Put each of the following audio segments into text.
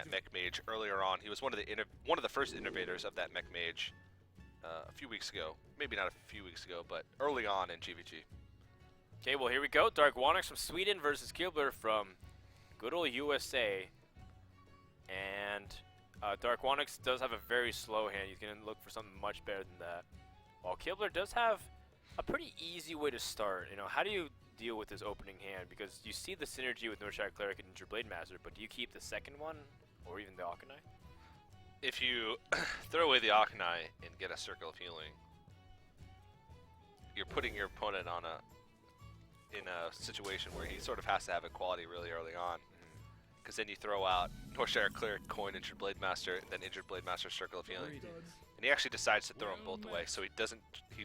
that Mech Mage earlier on. He was one of the first innovators of that Mech Mage a few weeks ago. Maybe not a few weeks ago, but early on in GVG. Okay, well here we go. Darkwonyx from Sweden versus Kibler from good old USA. And Darkwonyx does have a very slow hand. He's going to look for something much better than that. While Kibler does have a pretty easy way to start. You know, how do you deal with his opening hand? Because you see the synergy with Northshire Cleric and Blade Master, but do you keep the second one or even the Akanai? If you throw away the Akanai and get a Circle of Healing, you're putting your opponent in a situation where he sort of has to have equality really early on. Because then you throw out Northshire Cleric, Coin, Injured Blade Master, and then Injured Blade Master, Circle of Healing. And he actually decides to throw them both away, so he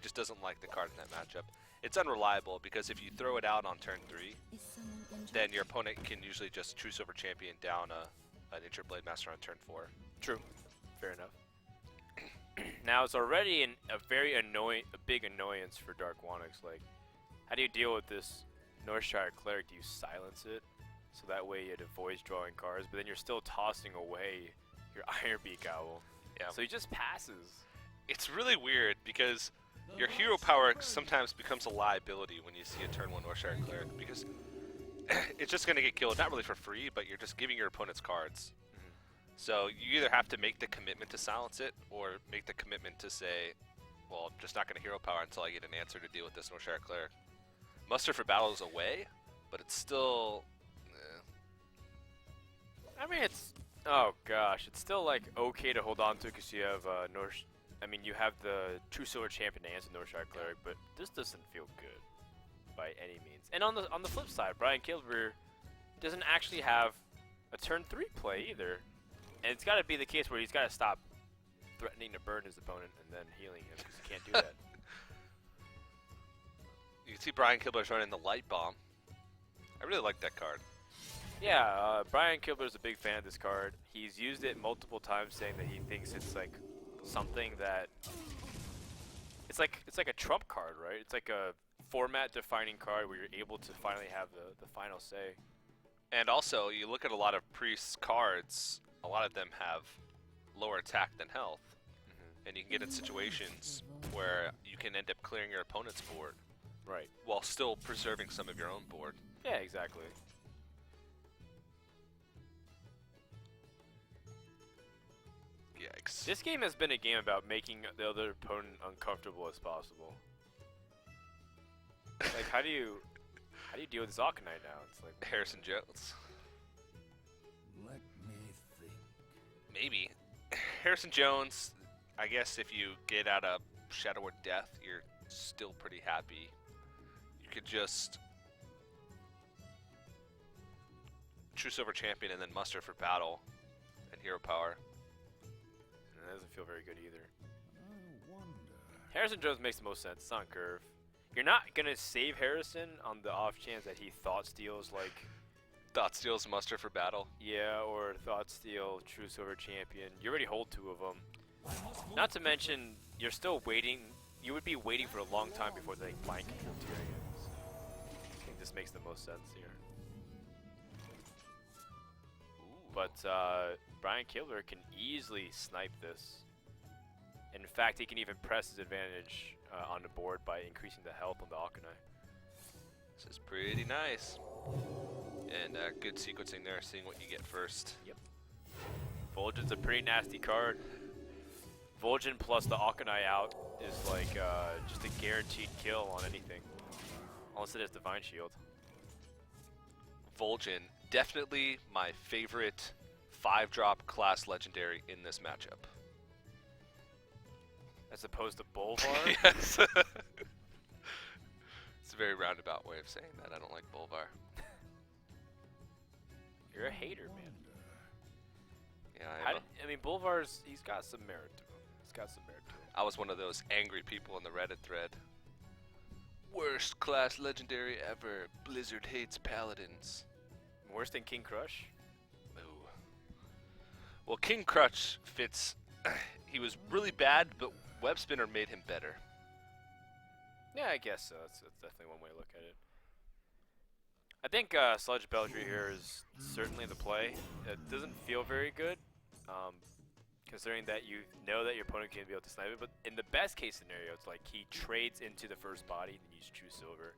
just doesn't like the card in that matchup. It's unreliable because if you throw it out on turn 3, then your opponent can usually just True Silver Champion down an Injured Blade Master on turn 4. True. Fair enough. Now it's already a big annoyance for Darkwonyx. Like, how do you deal with this Northshire Cleric? Do you silence it so that way it avoids drawing cards, but then you're still tossing away your Ironbeak Owl? Yeah. So he just passes. It's really weird because your hero power sometimes becomes a liability when you see a turn 1 Northshire Cleric, because it's just going to get killed, not really for free, but you're just giving your opponents cards. So you either have to make the commitment to silence it, or make the commitment to say, well, I'm just not going to hero power until I get an answer to deal with this Northshire Cleric. Muster for Battle is away, but it's still... I mean, oh gosh, it's still like okay to hold on to because you have you have the True Silver Champion to answer Northshire Cleric, but this doesn't feel good by any means. And on the flip side, Brian Kibler doesn't actually have a turn 3 play either. And it's got to be the case where he's got to stop threatening to burn his opponent and then healing him, because he can't do that. You can see Brian Kibler's running the Light Bomb. I really like that card. Yeah, Brian Kibler's a big fan of this card. He's used it multiple times, saying that he thinks it's like something that it's like a trump card, right? It's like a format-defining card where you're able to finally have the final say. And also, you look at a lot of Priest's cards, a lot of them have lower attack than health. And you can get in situations where you can end up clearing your opponent's board. Right. While still preserving some of your own board. Yeah, exactly. Yikes. This game has been a game about making the other opponent uncomfortable as possible. Like, how do you deal with Akanai now? It's like Harrison Jones. Let me think. Maybe. Harrison Jones, I guess if you get out of Shadow or Death, you're still pretty happy. You could just True Silver Champion and then Muster for Battle and Hero Power. and that doesn't feel very good either. I wonder. Harrison Jones makes the most sense. It's on curve. You're not gonna save Harrison on the off chance that he thought steals like Thought Steal's Muster for Battle. yeah, or thought steal True Silver Champion. You already hold 2 of them. Not to mention, you're still waiting. You would be waiting for a long time before they mind control Tyrion. So I think this makes the most sense here. But Brian Kibler can easily snipe this. In fact, he can even press his advantage on the board by increasing the health on the Akanai. This is pretty nice. And good sequencing there, seeing what you get first. Yep. Vol'jin's a pretty nasty card. Vol'jin plus the Akanai out is like just a guaranteed kill on anything. Unless it has Divine Shield. Vol'jin, definitely my favorite 5-drop class legendary in this matchup. As opposed to Bolvar? Yes. It's a very roundabout way of saying that. I don't like Bolvar. You're a hater, man. Yeah, I mean, Bolvar's, he's got some merit to him. He's got some merit to him. I was one of those angry people in the Reddit thread. Worst class legendary ever. Blizzard hates paladins. Worse than King Crush? Ooh. Well, King Crush fits. He was really bad, but Web Spinner made him better. Yeah, I guess so. That's definitely one way to look at it. I think Sludge Belcher here is certainly the play. It doesn't feel very good, considering that you know that your opponent can't be able to snipe it. But in the best case scenario, it's like he trades into the first body and you just choose silver.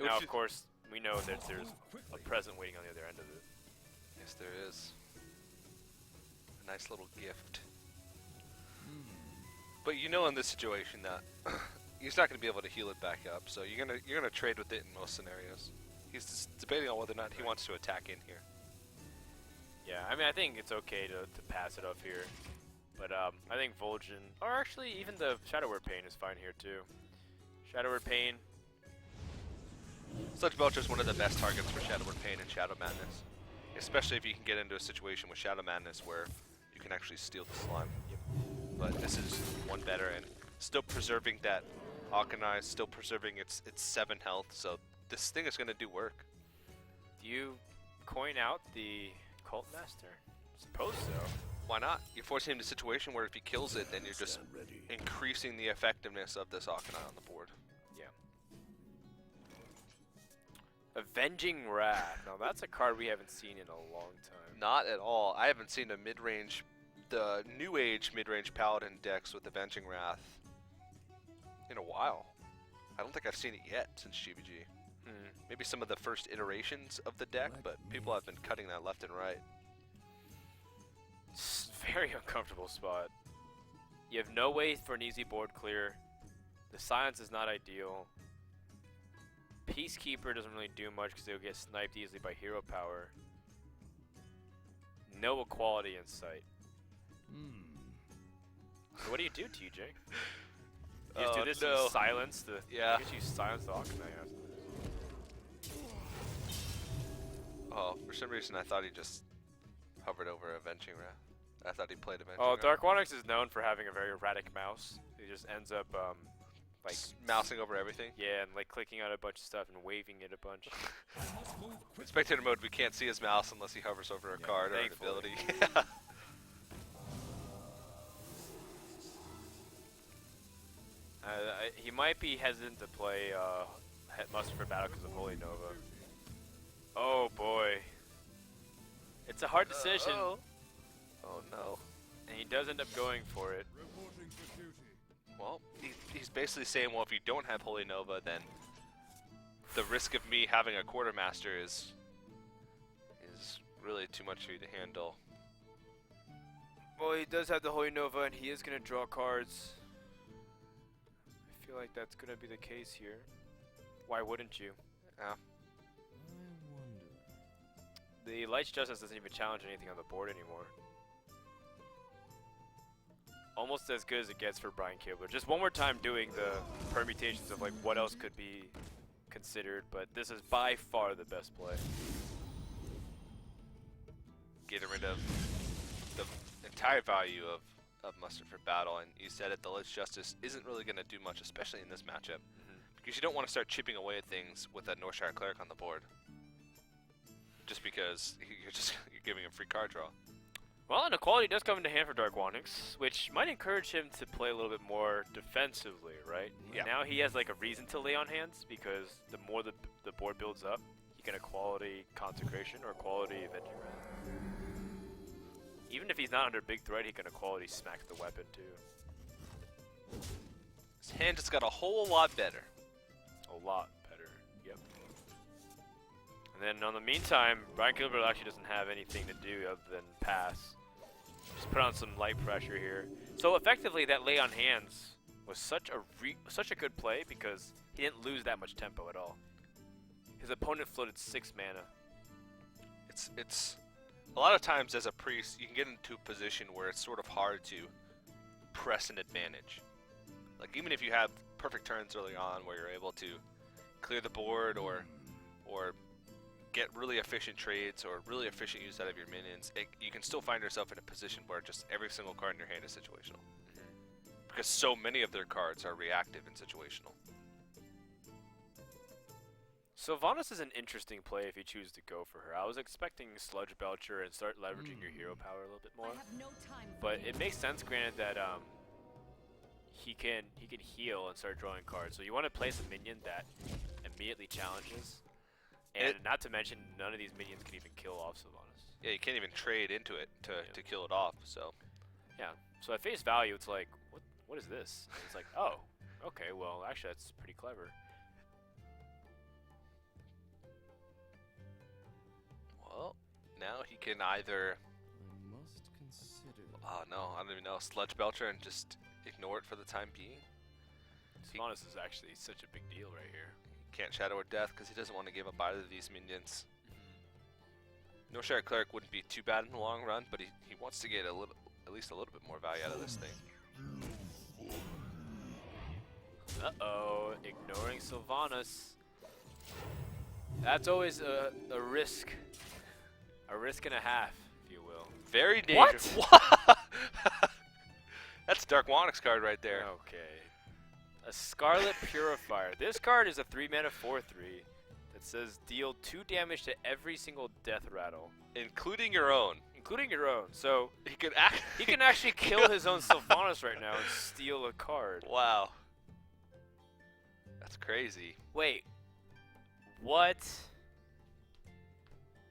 Now, of course, we know that there's a present waiting on the other end of it. Yes, there is. A nice little gift. But you know, in this situation, that he's not going to be able to heal it back up. So you're gonna trade with it in most scenarios. He's just debating on whether or not he wants to attack in here. Yeah, I mean, I think it's okay to pass it up here. But I think Vol'jin, or actually even the Shadow Word Pain is fine here too. Shadow Word Pain. Sludge Belcher is one of the best targets for Shadow Word Pain and Shadow Madness. Especially if you can get into a situation with Shadow Madness where you can actually steal the slime. But this is one better, and still preserving that Alkanize, still preserving its 7 health, so this thing is going to do work. Do you coin out the Cult Master? Suppose so. Why not? You're forcing him into a situation where if he kills it, then you're just increasing the effectiveness of this Alkanize on the board. Yeah. Avenging Wrath. Now that's a card we haven't seen in a long time. Not at all. I haven't seen a mid-range, the new age mid-range Paladin decks with Avenging Wrath in a while. I don't think I've seen it yet since GVG. Maybe some of the first iterations of the deck, but people have been cutting that left and right. It's a very uncomfortable spot. You have no way for an easy board clear. The silence is not ideal. Peacekeeper doesn't really do much because they'll get sniped easily by hero power. No equality in sight. So what do you do, TJ? You just do this and silence the. Yeah. I guess you silence the Alkanize. Oh, for some reason I thought he just hovered over Avenging Wrath. I thought he played Avenging Oh, Wrath. Darkwonyx is known for having a very erratic mouse. He just ends up like mousing over everything. Yeah, and like clicking on a bunch of stuff and waving it a bunch. In spectator mode, we can't see his mouse unless he hovers over a card or an ability. He might be hesitant to play Mustard for Battle because of Holy Nova. Oh boy. It's a hard decision. Oh no. And he does end up going for it. Well, he's basically saying, well, if you don't have Holy Nova, then the risk of me having a Quartermaster is really too much for you to handle. Well, he does have the Holy Nova, and he is going to draw cards. I feel like that's going to be the case here. Why wouldn't you? Yeah. The Light's Justice doesn't even challenge anything on the board anymore. Almost as good as it gets for Brian Kibler. Just one more time doing the permutations of like what else could be considered, but this is by far the best play. Getting rid of the entire value of Mustard for Battle, and you said it, the Light's Justice isn't really going to do much, especially in this matchup, because you don't want to start chipping away at things with a Northshire Cleric on the board. Just because you're giving him free card draw. Well, and equality does come into hand for Darkwonyx, which might encourage him to play a little bit more defensively, right? Yeah. Now he has like a reason to lay on hands, because the more the board builds up, he can equality Consecration or equality Avenging Wrath. Even if he's not under big threat, he can equality smack the weapon too. His hand just got a whole lot better. A lot better, yep. And then, in the meantime, Brian Kibler actually doesn't have anything to do other than pass. Just put on some light pressure here. So effectively, that lay on hands was such a good play because he didn't lose that much tempo at all. His opponent floated 6 mana. It's a lot of times as a priest, you can get into a position where it's sort of hard to press an advantage. Like even if you have perfect turns early on where you're able to clear the board or get really efficient trades or really efficient use out of your minions, you can still find yourself in a position where just every single card in your hand is situational. Because so many of their cards are reactive and situational. Sylvanas is an interesting play if you choose to go for her. I was expecting Sludge Belcher and start leveraging your hero power a little bit more. But it makes sense, granted, that he can heal and start drawing cards. So you want to place a minion that immediately challenges. And not to mention, none of these minions can even kill off Sylvanas. Yeah, you can't even trade into it to kill it off. So Yeah. So at face value, it's like, what is this? And it's like, oh, okay. Well, actually, that's pretty clever. well, now he can either I must consider. oh no, I don't even know, Sludge Belcher and just ignore it for the time being. Sylvanas is actually such a big deal right here. Can't Shadow or Death because he doesn't want to give up either of these minions. No Share Cleric wouldn't be too bad in the long run, but he wants to get at least a little bit more value out of this thing. Uh-oh, ignoring Sylvanas. That's always a risk. A risk and a half, if you will. Very dangerous. What? That's a Darkwonyx card right there. Okay. A Scarlet Purifier. This card is a 3-mana 4/3 that says deal 2 damage to every single death rattle. Including your own. Including your own. So He can actually kill his own Sylvanas right now and steal a card. Wow. That's crazy. Wait. What?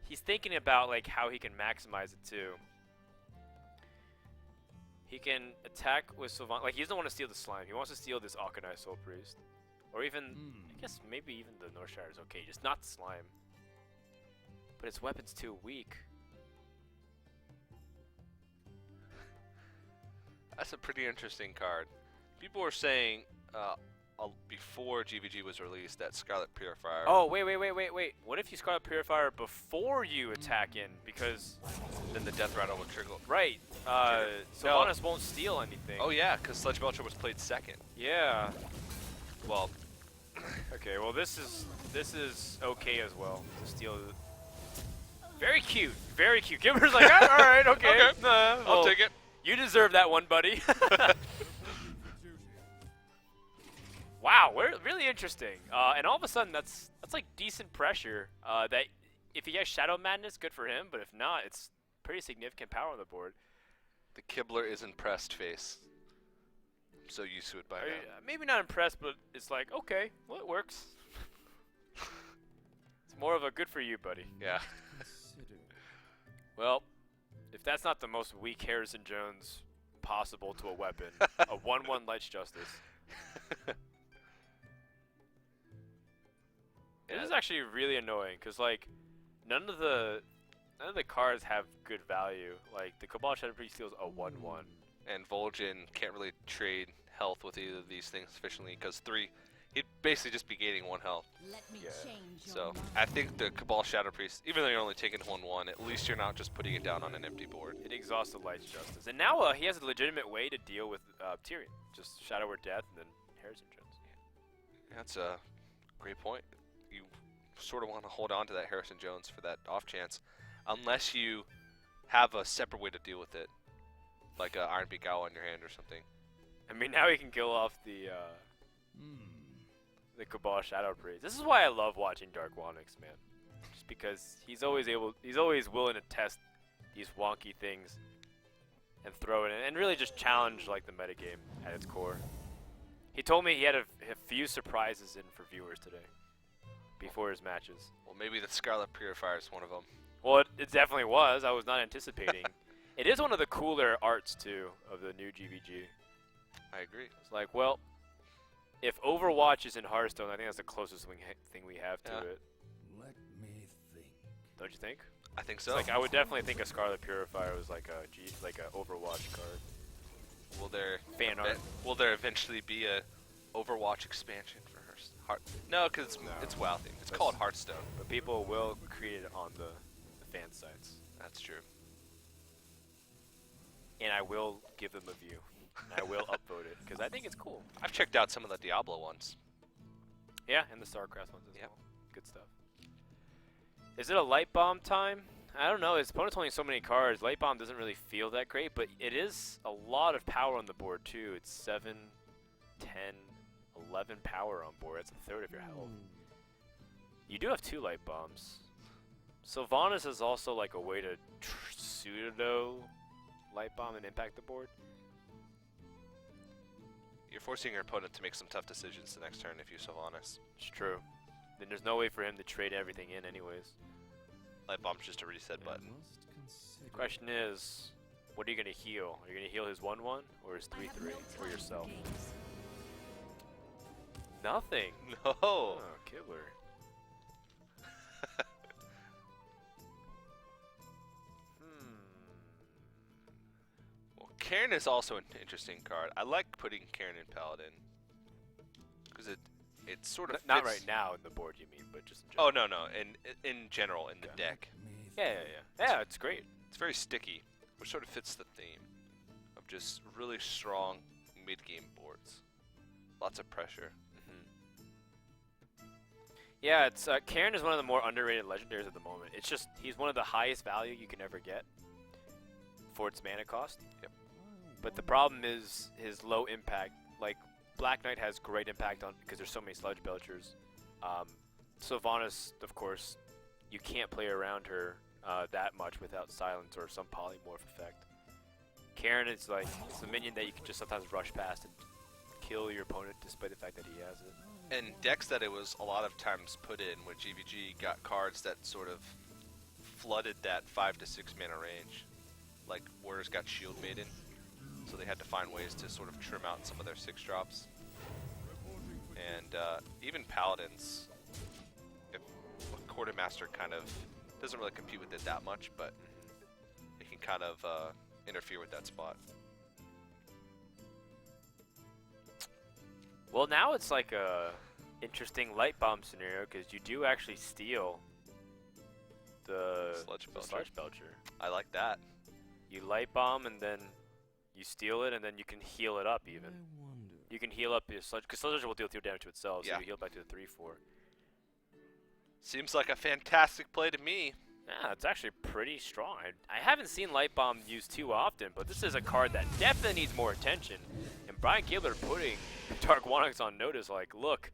He's thinking about like how he can maximize it too. He can attack with Sylvanas. Like, he doesn't want to steal the slime. He wants to steal this Akanai Soul Priest. Or even, I guess maybe even the Northshire is okay. Just not the slime. But his weapon's too weak. That's a pretty interesting card. People were saying before GVG was released that Scarlet Purifier. Oh, wait. What if you Scarlet Purifier before you attack in? Because... Then the Death Rattle would trigger. Right. Sylvanas won't steal anything. Oh yeah, because Sludge Belcher was played second. Yeah. Well, Okay, well this is okay as well to steal. Very cute, very cute. Gibber's like, all right, okay, Okay, well, I'll take it. You deserve that one, buddy. Wow, really interesting. And all of a sudden, that's like decent pressure. That if he has Shadow Madness, good for him. But if not, it's pretty significant power on the board. The Kibler is impressed face. I'm so used to it by now. Maybe not impressed, but it's like, okay, well, it works. It's more of a good for you, buddy. Yeah. Well, if that's not the most weak Harrison Jones possible to a weapon, a 1/1 Light's Justice. This is actually really annoying because like none of the cards have good value. Like the Cabal Shadow Priest steals a 1/1. And Vol'jin can't really trade health with either of these things efficiently because he'd basically just be gaining 1 health. Let me change your So mind. I think the Cabal Shadow Priest, even though you're only taking 1/1, at least you're not just putting it down on an empty board. It exhausts the Light's Justice, and now he has a legitimate way to deal with Tyrion. Just Shadow or Death, and then Harrison Jones. That's a great point. You sort of want to hold on to that Harrison Jones for that off chance, unless you have a separate way to deal with it, like a Iron Beak Owl in your hand or something. I mean, now he can kill off the Cabal Shadow Priest. This is why I love watching Darkwonyx, man. Just because he's always willing to test these wonky things and throw it in, and really just challenge like the metagame at its core. He told me he had a few surprises in for viewers today, before his matches. Well, maybe the Scarlet Purifier is one of them. Well, it definitely was. I was not anticipating. It is one of the cooler arts too of the new GVG. I agree. It's like, well, if Overwatch is in Hearthstone, I think that's the closest thing we have to Yeah. it. Let me think. Don't you think? I think so. Like, I would definitely think a Scarlet Purifier was like a Overwatch card. Will there Fan art. will there eventually be a Overwatch expansion for Heart? No, because it's WoW themed. It's called Hearthstone. But people will create it on the fan sites. That's true. And I will give them a view. And I will upvote it, because I think it's cool. I've checked out some of the Diablo ones. Yeah, and the StarCraft ones as Yep. well. Good stuff. Is it a Light Bomb time? I don't know. His opponent's holding so many cards. Light Bomb doesn't really feel that great, but it is a lot of power on the board, too. It's 7, 10, 11 power on board. That's a third of your health. You do have 2 Light Bombs. Sylvanas is also like a way to pseudo Light Bomb and impact the board. You're forcing your opponent to make some tough decisions the next turn if you Sylvanas. It's true. then there's no way for him to trade everything in anyways. Light Bomb's just a reset button. The question is, what are you going to heal? Are you going to heal his 1-1 or his 3-3 or yourself? Nothing. No. Oh, Kibler. Well, Cairn is also an interesting card. I like putting Cairn in Paladin because it sort of Not fits- right now in the board, you mean, but just in general. Oh no, in general in the deck, Yeah, it's great. it's very sticky, which sort of fits the theme of just really strong mid-game boards, lots of pressure. Yeah, it's Cairn is one of the more underrated legendaries at the moment. It's just he's one of the highest value you can ever get for its mana cost. Yep. But the problem is his low impact. Like Black Knight has great impact on because there's so many Sludge Belchers. Sylvanas, of course, you can't play around her that much without silence or some polymorph effect. Cairn is like it's a minion that you can just sometimes rush past and kill your opponent despite the fact that he has it. And decks that it was a lot of times put in when GVG got cards that sort of flooded that 5 to 6 mana range, like Warriors got Shield Maiden, so they had to find ways to sort of trim out some of their 6 drops. And even Paladins, if Quartermaster kind of doesn't really compete with it that much, but it can kind of interfere with that spot. Well, now it's like a interesting light bomb scenario because you do actually steal the Sludge Belcher. I like that. You light bomb and then you steal it and then you can heal it up even. You can heal up your Sludge because Sludge will deal 3 damage to itself, so Yeah. you heal back to the 3-4. Seems like a fantastic play to me. Yeah, it's actually pretty strong. I haven't seen light bomb used too often, but this is a card that definitely needs more attention. And Brian Kibler putting Darkwonyx on notice, like, look,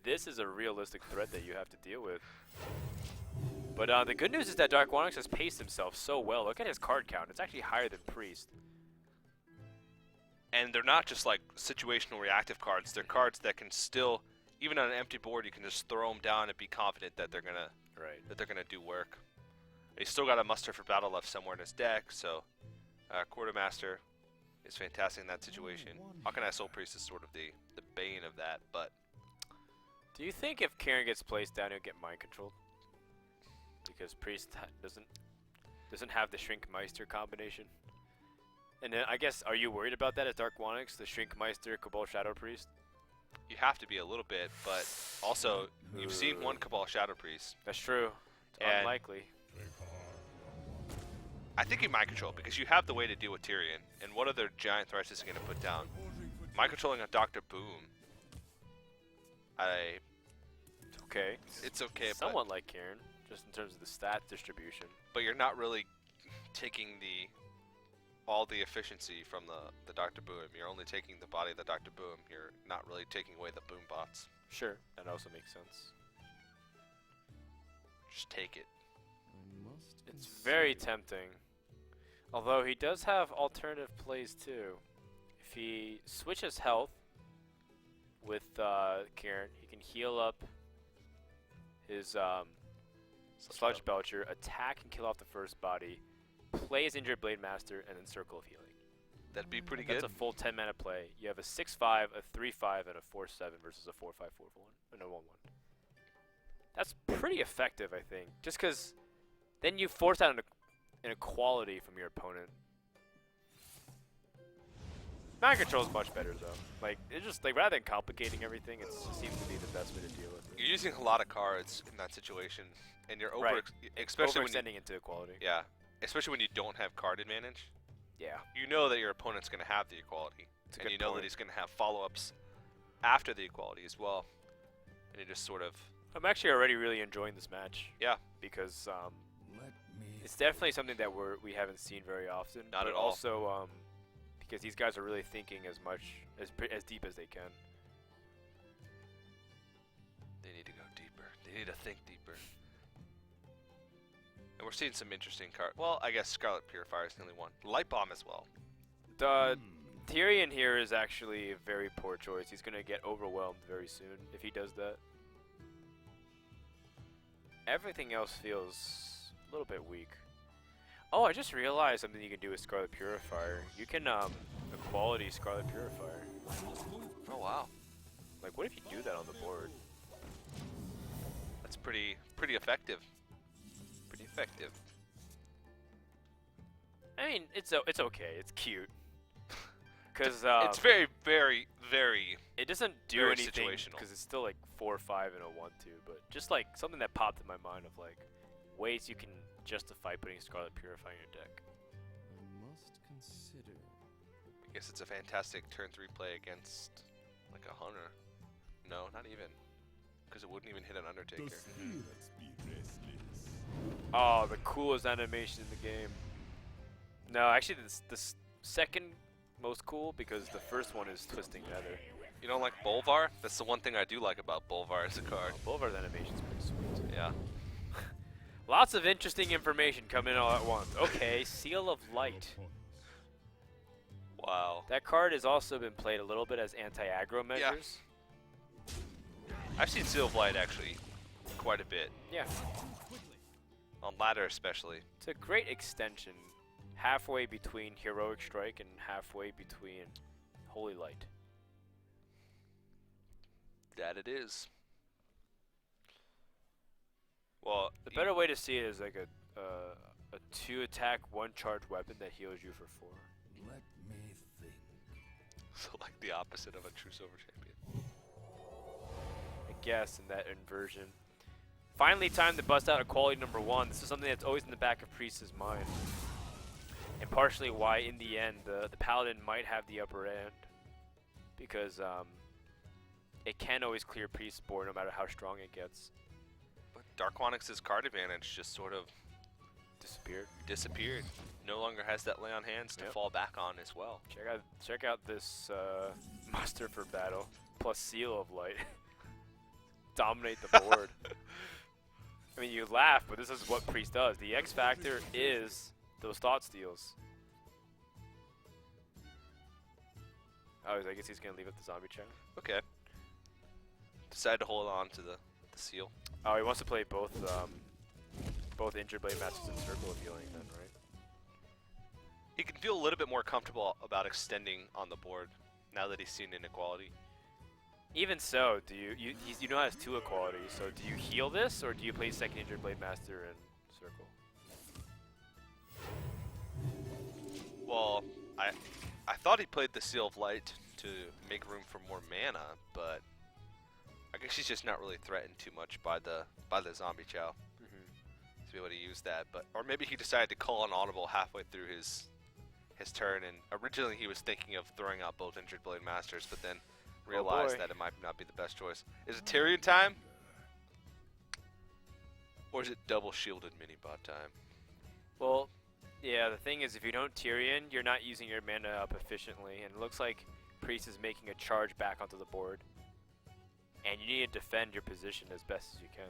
this is a realistic threat that you have to deal with. But the good news is that Darkwonyx has paced himself so well. Look at his card count. It's actually higher than Priest. And they're not just like situational reactive cards. They're cards that can still, even on an empty board, you can just throw them down and be confident that they're gonna do work. He's still got a muster for battle left somewhere in his deck, so Quartermaster is fantastic in that situation. Hawkeye Soul Priest is sort of the bane of that, but Do you think if Karen gets placed down, he'll get mind controlled? Because Priest doesn't have the Shrink Meister combination. And then I guess, are you worried about that as Darkwonyx, the Shrink Meister Cabal Shadow Priest? you have to be a little bit. But also, you've seen one Cabal Shadow Priest. That's true. It's And unlikely. I think you mind control because you have the way to deal with Tyrion. And what other giant threats is he going to put down? Mind controlling a Dr. Boom. Okay. It's okay, Somewhat like Karen, just in terms of the stat distribution. but you're not really taking all the efficiency from the Dr. Boom. You're only taking the body of the Dr. Boom. You're not really taking away the boom bots. Sure, that also makes sense. Just take it. It's very tempting. Although he does have alternative plays too. If he switches health with Karen, he can heal up his Sludge Belcher, attack and kill off the first body, play his Injured Blade Master, and then Circle of Healing. That'd be pretty good. That's a full 10 mana play. You have a 6-5, a 3-5, and a 4-7 versus a 4-5, 4-1, and a 1-1. That's pretty effective, I think. Just because then you force out an inequality from your opponent. Mind control is much better, though. Like, it's just, like, rather than complicating everything, it seems to be the best way to deal with it. You're using a lot of cards in that situation, and you're Right. especially when you, Overextending into equality. yeah, especially when you don't have card advantage. Yeah. You know that your opponent's going to have the equality, It's a and good you know that point. he's going to have follow-ups after the equality as well. And you just sort of, I'm actually already really enjoying this match. Yeah. Because Let me it's definitely something that we haven't seen very often. Not but at all. Also, because these guys are really thinking as deep as they can. they need to go deeper. They need to think deeper. And we're seeing some interesting cards. Well, I guess Scarlet Purifier is the only one. Light Bomb as well. The Tyrion here is actually a very poor choice. He's gonna get overwhelmed very soon if he does that. everything else feels a little bit weak. Oh, I just realized something you can do with Scarlet Purifier. You can equality Scarlet Purifier. Oh wow, Like, what if you do that on the board? that's pretty effective. Pretty effective. I mean, it's okay. It's cute. Because It's very, very, very. it doesn't do very anything situational. because it's still like 4 or 5 and a 1-2. But just like something that popped in my mind of like ways you can justify putting Scarlet Purify in your deck. I must consider. I guess it's a fantastic turn 3 play against like a hunter. No, not even, because it wouldn't even hit an Undertaker. Oh, the coolest animation in the game. No, actually, this second most cool because the first one is Twisting Nether. You don't like Bolvar? That's the one thing I do like about Bolvar as a card. Bolvar's animation's pretty sweet. Yeah. Lots of interesting information coming in all at once. Okay, Seal of Light. Wow. That card has also been played a little bit as anti-aggro measures. I've seen Seal of Light actually quite a bit. Yeah. On ladder especially. It's a great extension, halfway between Heroic Strike and halfway between Holy Light. That it is. Well, The better way to see it is like a 2-attack, 1-charge weapon that heals you for 4. Let me think. so like the opposite of a true silver champion. I guess in that inversion. Finally, time to bust out equality number 1. This is something that's always in the back of Priest's mind. And partially why, in the end, the Paladin might have the upper end. Because it can always clear Priest's board no matter how strong it gets. But Darkwonyx's card advantage just sort of disappeared. No longer has that lay on hands to fall back on as well. Check out this muster for battle plus Seal of Light. Dominate the board. I mean, you laugh, but this is what Priest does. The X factor is those thought steals. Oh, I guess he's gonna leave up the zombie channel. Okay. Decided to hold on to the seal. Oh, he wants to play both Injured Blade Masters and Circle of Healing then, right? He can feel a little bit more comfortable about extending on the board now that he's seen inequality. Even so, do you know has 2 equalities, so do you heal this, or do you play second Injured Blade Master and Circle? Well, I thought he played the Seal of Light to make room for more mana, but I guess he's just not really threatened too much by the zombie chow to be able to use that. But or maybe he decided to call an audible halfway through his turn, and originally he was thinking of throwing out both Injured Blade Masters, but then realized that it might not be the best choice. Is it Tyrion time? Or is it double shielded mini bot time? Well, yeah, the thing is, if you don't Tyrion, you're not using your mana up efficiently, and it looks like Priest is making a charge back onto the board. And you need to defend your position as best as you can.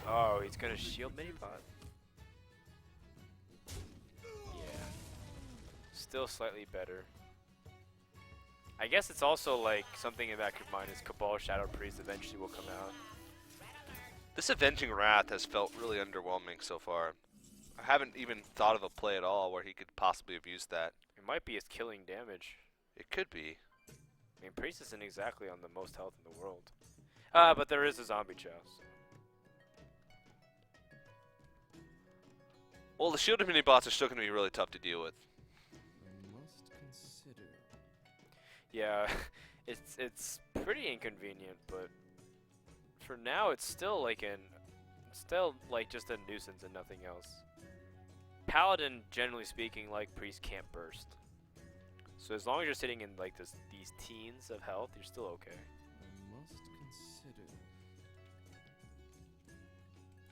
Oh, he's gonna shield mini bot. Yeah. Still slightly better. I guess it's also like something in the back of your mind is Cabal Shadow Priest eventually will come out. This Avenging Wrath has felt really underwhelming so far. I haven't even thought of a play at all where he could possibly have used that. It might be his killing damage. It could be. I mean, Priest isn't exactly on the most health in the world. But there is a zombie chow. So. Well, the shielded mini bots are still going to be really tough to deal with. I must consider. Yeah, it's pretty inconvenient, but for now it's still like just a nuisance and nothing else. Paladin, generally speaking, like Priest, can't burst. So as long as you're sitting in like these teens of health, you're still okay. I must consider.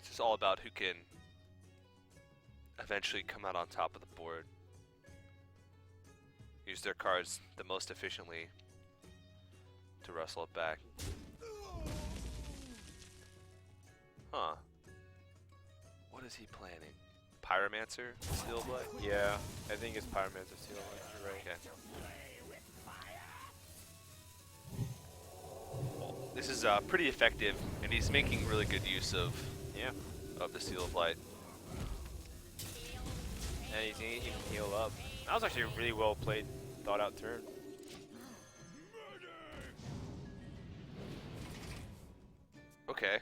It's just all about who can eventually come out on top of the board. Use their cards the most efficiently to wrestle it back. Huh. What is he planning? Pyromancer? Steel Blood? Yeah, I think it's Pyromancer Steel. You're right. Okay. Well, This is pretty effective, and he's making really good use of the Seal of Light. And he's gonna even heal up. That was actually a really well played, thought out turn. Okay.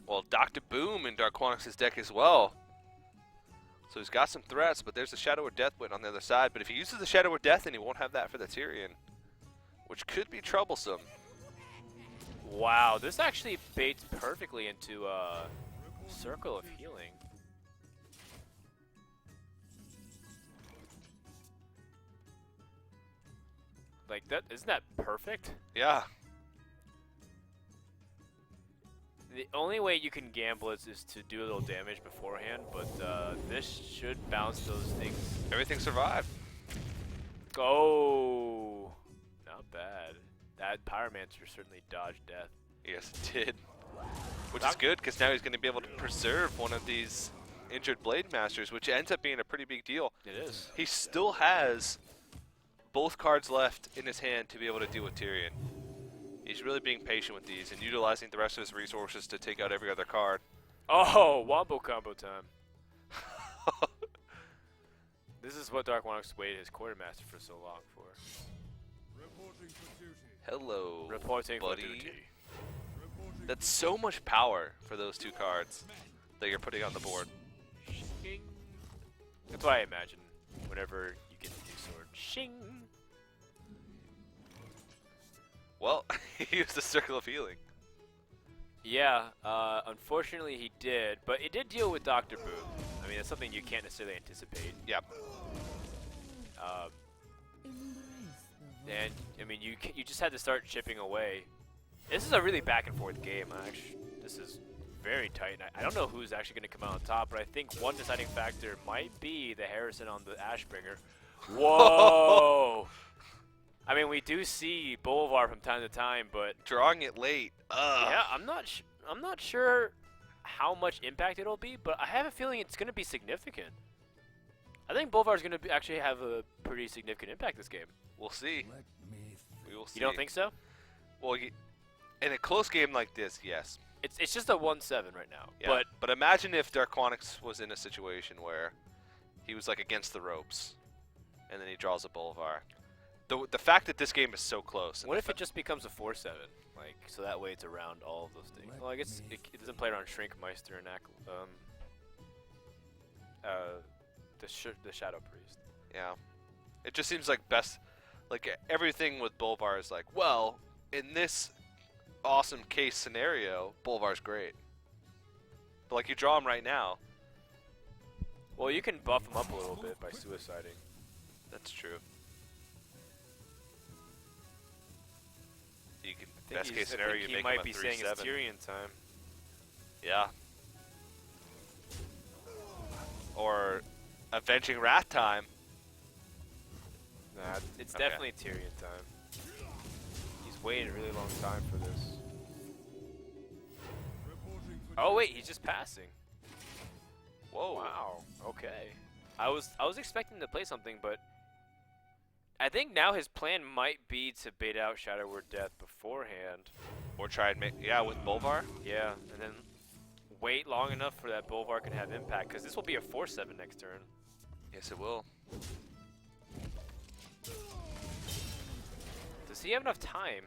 Well, Dr. Boom in Darkwonyx's deck as well. So he's got some threats, but there's a Shadow of Death Wit on the other side. But if he uses the Shadow of Death, then he won't have that for the Tyrion, which could be troublesome. Wow, this actually baits perfectly into Circle of Healing. Like that, isn't that perfect? Yeah. The only way you can gamble is to do a little damage beforehand, but this should bounce those things. Everything survived. Go! Not bad. That Pyromancer certainly dodged death. Yes, it did. Which is good, because now he's going to be able to preserve one of these injured Blade Masters, which ends up being a pretty big deal. It is. He still has both cards left in his hand to be able to deal with Tyrion. He's really being patient with these and utilizing the rest of his resources to take out every other card. Oh, Wombo combo time. This is what Darkwonyx waited his Quartermaster for so long for. Hello, Reporting buddy. for duty. That's so much power for those two cards that you're putting on the board. Shing. That's why I imagine whenever you get the new sword. Shing! Well, he used the Circle of Healing. Yeah, unfortunately he did, but it did deal with Dr. Boom. I mean, it's something you can't necessarily anticipate. Yep. And I mean, you just had to start chipping away. This is a really back and forth game. Actually, this is very tight. I don't know who's actually going to come out on top, but I think one deciding factor might be the Harrison on the Ashbringer. Whoa! I mean, we do see Boulevard from time to time, but Drawing it late. yeah, I'm not sure how much impact it'll be, but I have a feeling it's going to be significant. I think Boulevard's going to actually have a pretty significant impact this game. We'll see. Let me We will see. You don't think so? Well, in a close game like this, yes. It's just a 1-7 right now. Yeah. But imagine if Darkwonyx was in a situation where he was like against the ropes, and then he draws a Boulevard. The fact that this game is so close. What if it just becomes a 4-7? Like, so that way it's around all of those things. Well, I guess it doesn't play around Shrinkmeister and the Shadow Priest. Yeah. It just seems like everything with Boulevard is like, well, in this awesome case scenario, Boulevard's great. But like you draw him right now. Well, you can buff him up a little bit by suiciding. That's true. You can I think best case scenario you he make might him a be saying 3/7. it's Tyrion time. Yeah. Or Avenging Wrath time. Nah, it's Okay. definitely Tyrion time. He's waited a really long time for this. Oh wait, he's just passing. Whoa. Wow. Okay. I was expecting to play something, but I think now his plan might be to bait out Shadow Word Death beforehand. Or try and make, yeah, with Boulevard. Yeah, and then wait long enough for that Boulevard can have impact, because this will be a 4-7 next turn. Yes, it will. Does he have enough time?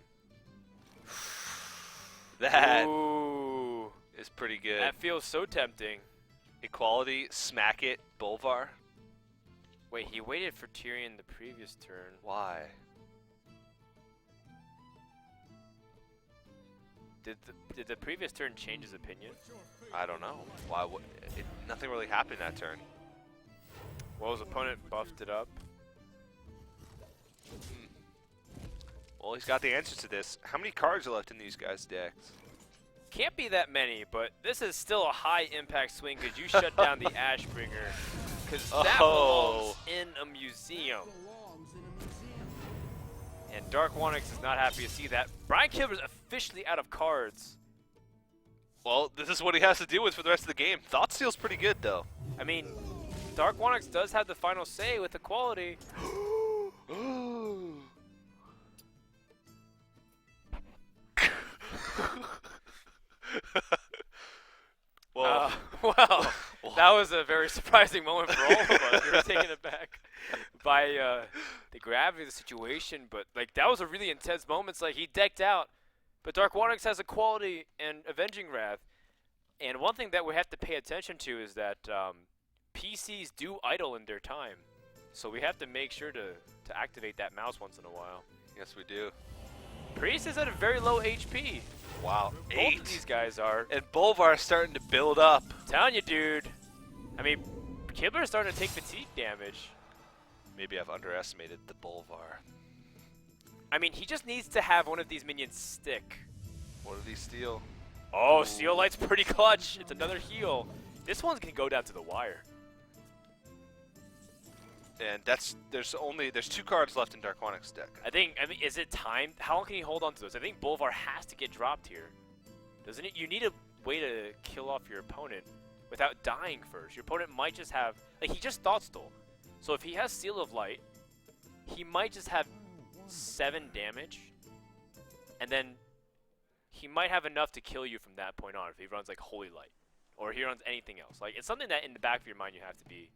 That Ooh, is pretty good. that feels so tempting. Equality, smack it, Boulevard. Wait, he waited for Tyrion the previous turn. Why? Did the previous turn change his opinion? I don't know. Why would nothing really happened that turn? Well, his opponent buffed it up. Well, he's got the answers to this. How many cards are left in these guys' decks? Can't be that many, but this is still a high impact swing because you shut down the Ashbringer. Because that belongs in a museum. And Darkwonyx is not happy to see that. Brian Kibler's officially out of cards. Well, this is what he has to deal with for the rest of the game. Thought Steal's pretty good, though. I mean, Darkwonyx does have the final say with equality. was a very surprising moment for all of us. We were taken aback by the gravity of the situation, but like that was a really intense moment. It's like he decked out, but Darkwonyx has Equality and Avenging Wrath, and one thing that we have to pay attention to is that PCs do idle in their time, so we have to make sure to activate that mouse once in a while. Yes, we do. Priest is at a very low HP. Wow, Both of these guys are. And Bolvar is starting to build up. Telling you, dude. I mean, Kibler is starting to take fatigue damage. Maybe I've underestimated the Bolvar. I mean, he just needs to have one of these minions stick. What did he steal? Oh, Seal Light's pretty clutch. It's another heal. This one's gonna go down to the wire. And there's 2 cards left in Darkwonyx's deck. I mean, is it time? How long can he hold on to those? I think Bolvar has to get dropped here. Doesn't it? You need a way to kill off your opponent without dying first. Your opponent might just have, like, he just Thought Stole. So if he has Seal of Light, he might just have 7 damage, and then he might have enough to kill you from that point on if he runs like Holy Light, or he runs anything else. Like, it's something that in the back of your mind you have to be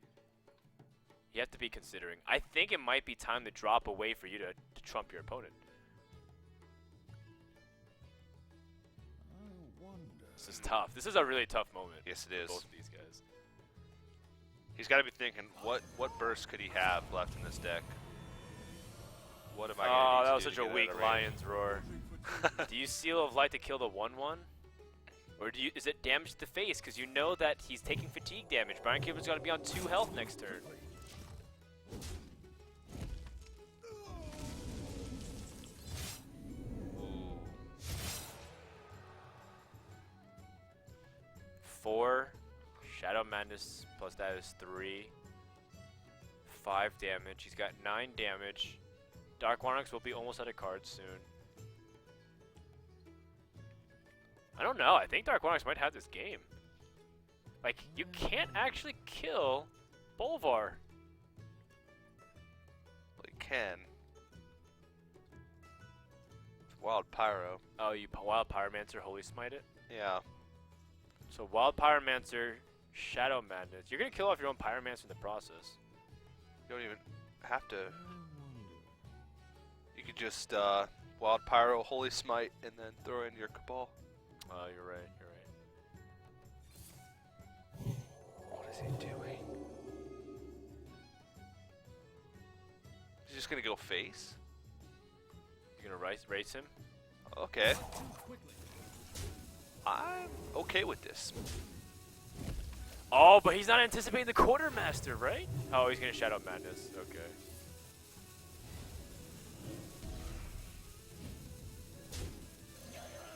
considering. I think it might be time to drop away for you to trump your opponent. This is tough. This is a really tough moment. Yes, it is. For both of these guys. He's got to be thinking, what burst could he have left in this deck? What am I Oh, going to that do was to such get a out weak of range? Lion's Roar. Do you Seal of Light to kill the 1/1? Or is it damage to the face? Because you know that he's taking fatigue damage. Brian Kibler's going to be on 2 health next turn. Ooh. 4. Shadow Madness plus that is 3. 5 damage. He's got 9 damage. Darkwonyx will be almost out of cards soon. I don't know. I think Darkwonyx might have this game. Like, you can't actually kill Bolvar. Well, he can. Wild Pyro. Oh, you Wild Pyromancer Holy Smite it? Yeah. So Wild Pyromancer, Shadow Madness. You're going to kill off your own Pyromancer in the process. You don't even have to. You could just Wild Pyro, Holy Smite, and then throw in your Cabal. Oh, you're right. You're right. What is he doing? He's just gonna go face? You're going to race him? Okay. I'm okay with this. Oh, but he's not anticipating the Quartermaster, right? Oh, he's going to Shadow Madness. Okay.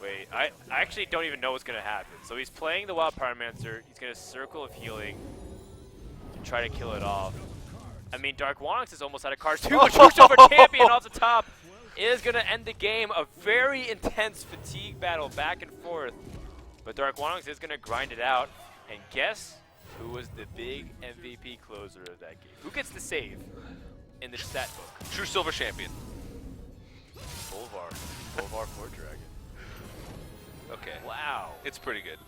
Wait, I actually don't even know what's going to happen. So he's playing the Wild Pyromancer. He's going to Circle of Healing to try to kill it off. I mean, Darkwonyx is almost out of cards too, but pushed over Champion off the top is going to end the game. A very intense fatigue battle back and forth. But Darkwonyx is going to grind it out. And guess who was the big MVP closer of that game? Who gets the save in the stat book? True Silver Champion. Bolvar. Bolvar Fort Dragon. Okay. Wow. It's pretty good.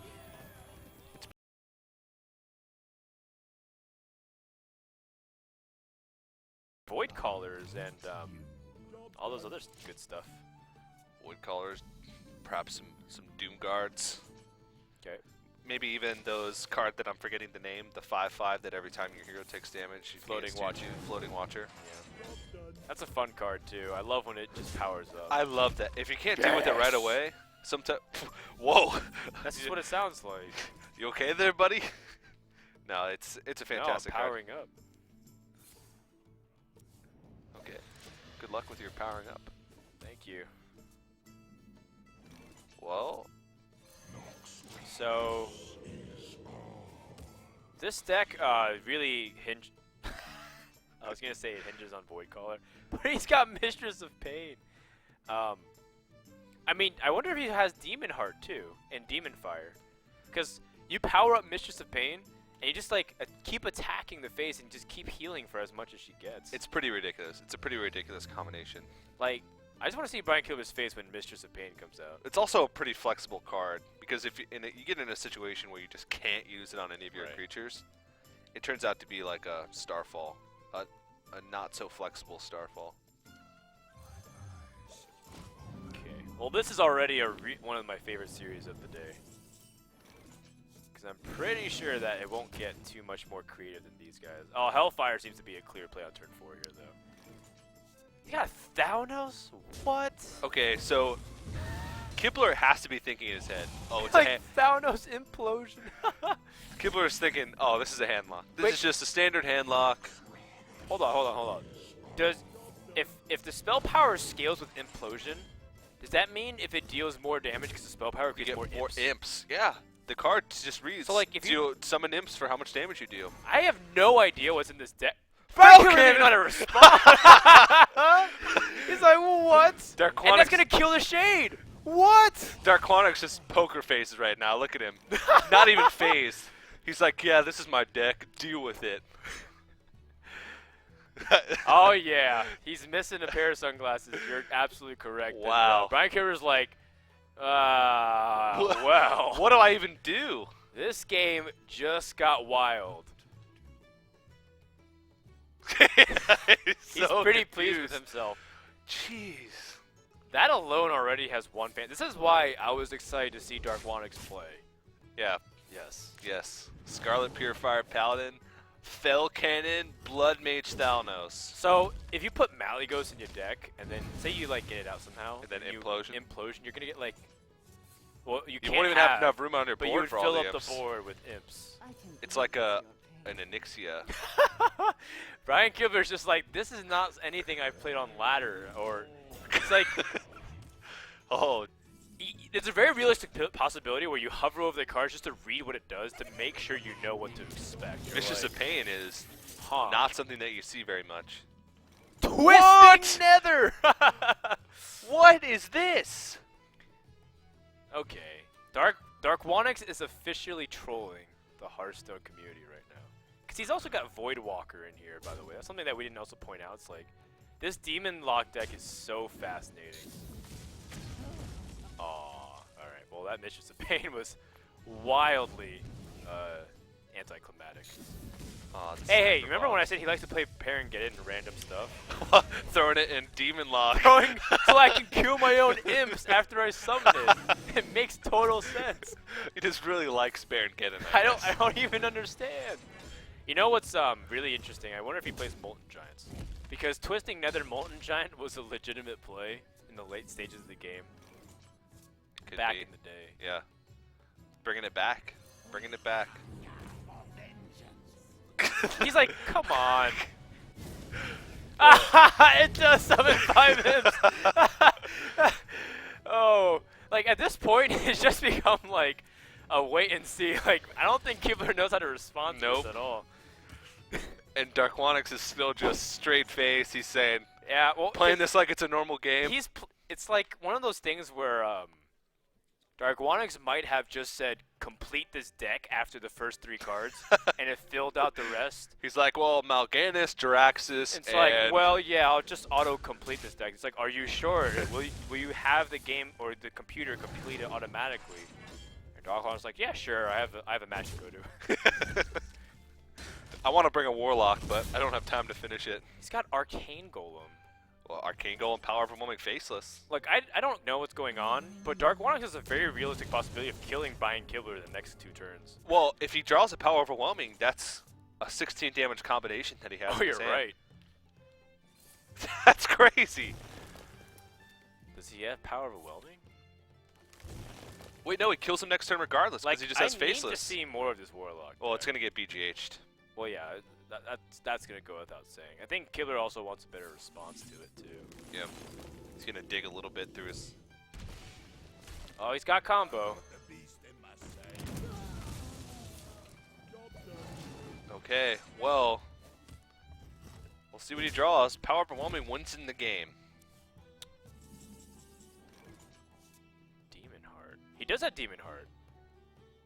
Void Callers and all those other good stuff. Void Callers, perhaps some Doom Guards. Okay. Maybe even those card that I'm forgetting the name, the 5/5 that every time your hero takes damage, Floating Watcher. Floating Watcher. Yeah. That's a fun card too. I love when it just powers up. I love that. If you can't deal with it right away, sometimes. Whoa. That's just what it sounds like. You okay there, buddy? No, it's a fantastic no, I'm powering up. Okay. Good luck with your powering up. Thank you. Well. So this deck really hinge. I was gonna say it hinges on Void Caller, but he's got Mistress of Pain. I mean, I wonder if he has Demon Heart too and Demon Fire, because you power up Mistress of Pain and you just like keep attacking the face and just keep healing for as much as she gets. It's pretty ridiculous. It's a pretty ridiculous combination. Like, I just want to see Brian Kibler's face when Mistress of Pain comes out. It's also a pretty flexible card because if you get in a situation where you just can't use it on any of your Right. creatures, It turns out to be like a Starfall, a not so flexible Starfall. Okay. Well, this is already one of my favorite series of the day. Because I'm pretty sure that it won't get too much more creative than these guys. Oh, Hellfire seems to be a clear play on turn 4 here, though. He got Thaunos? What? Okay, so Kibler has to be thinking in his head, oh, it's like a hand. Thaunos Implosion. Kibler is thinking, oh, this is a hand lock. This Wait. is just a standard hand lock. Hold on. Does if the spell power scales with Implosion, does that mean if it deals more damage because the spell power You gets get more more imps? imps. Yeah, the card just reads. So, like, if you- summon imps for how much damage you do. I have no idea what's in this deck. Falcon! Falcon doesn't even know how to respond. He's like, what? Darkwonyx. And that's gonna kill the shade. What? Darkwonyx just poker faces right now. Look at him. Not even phased. He's like, yeah, this is my deck. Deal with it. Oh yeah, he's missing a pair of sunglasses. You're absolutely correct. And, Wow. Brian Kibler's like, well, What do I even do? this game just got wild. He's so pretty pleased with confused. himself. Jeez. That alone already has one fan. This is why I was excited to see Darkwonyx play. Yeah. Yes. Yes. Scarlet Purifier Paladin, Fell Cannon, Blood Mage Thalnos. So if you put Malygos in your deck, and then say you like get it out somehow, And then you Implosion. you're gonna get like, well, you You can't won't even have enough room on your but you board would for all fill the up imps. the board with imps. It's like an Onyxia. Brian Kibler's just like, this is not anything I've played on ladder, or it's like, Oh, it's a very realistic possibility where you hover over the cards just to read what it does to make sure you know what to expect. You're it's just a like, pain is huh. not something that you see very much. Twisting Nether! What is this? Okay. Darkwonyx is officially trolling the Hearthstone community right now. Because he's also got Voidwalker in here, by the way. That's something that we didn't also point out. It's like, this Demon Lock deck is so fascinating. Aw. Alright, well that Mistress of Pain was wildly anticlimactic. Oh, Hey, you remember when I said he likes to play pair and get in random stuff? throwing it in Demon Lock? Throwing so I can kill my own imps after I summon it. It makes total sense. He just really likes Baron Geddon. I don't even understand. You know what's really interesting? I wonder if he plays Molten Giants. Because Twisting Nether Molten Giant was a legitimate play in the late stages of the game. Could Back be. in the day. Yeah. Bringing it back. Bringing it back. He's like, come on. It does summon 5 imps. Oh, like at this point, it's just become like a wait and see. Like, I don't think Kibler knows how to respond to this at all. And Darkwonyx is still just straight face. He's saying, Yeah, well, playing this like it's a normal game. It's like one of those things where Darkwonyx might have just said complete this deck after the first 3 cards, and it filled out the rest. He's like, well, Mal'Ganis, Jaraxxus, It's and like, well, yeah, I'll just auto-complete this deck. It's like, are you sure? will you have the game or the computer complete it automatically? And Darkwonyx's like, yeah, sure. I have a match to go to. I want to bring a Warlock, but I don't have time to finish it. He's got Arcane Golem. Well, Arcane Golem, Power Overwhelming, Faceless. Look, I don't know what's going on, but Darkwonyx has a very realistic possibility of killing Brian Kibler the next 2 turns. Well, if he draws a Power Overwhelming, that's a 16 damage combination that he has. Oh, in you're his hand. right. That's crazy. Does he have Power Overwhelming? Wait, no, he kills him next turn regardless because Like, he just has I Faceless. need to see more of this Warlock. Well, it's going to get BGH'd. Well, yeah, that's gonna go without saying. I think Kibler also wants a better response to it too. Yeah. He's going to dig a little bit through his... Oh, he's got combo. Okay, well... We'll see what he draws. Power Overwhelming wins in the game. Demon Heart. He does have Demon Heart.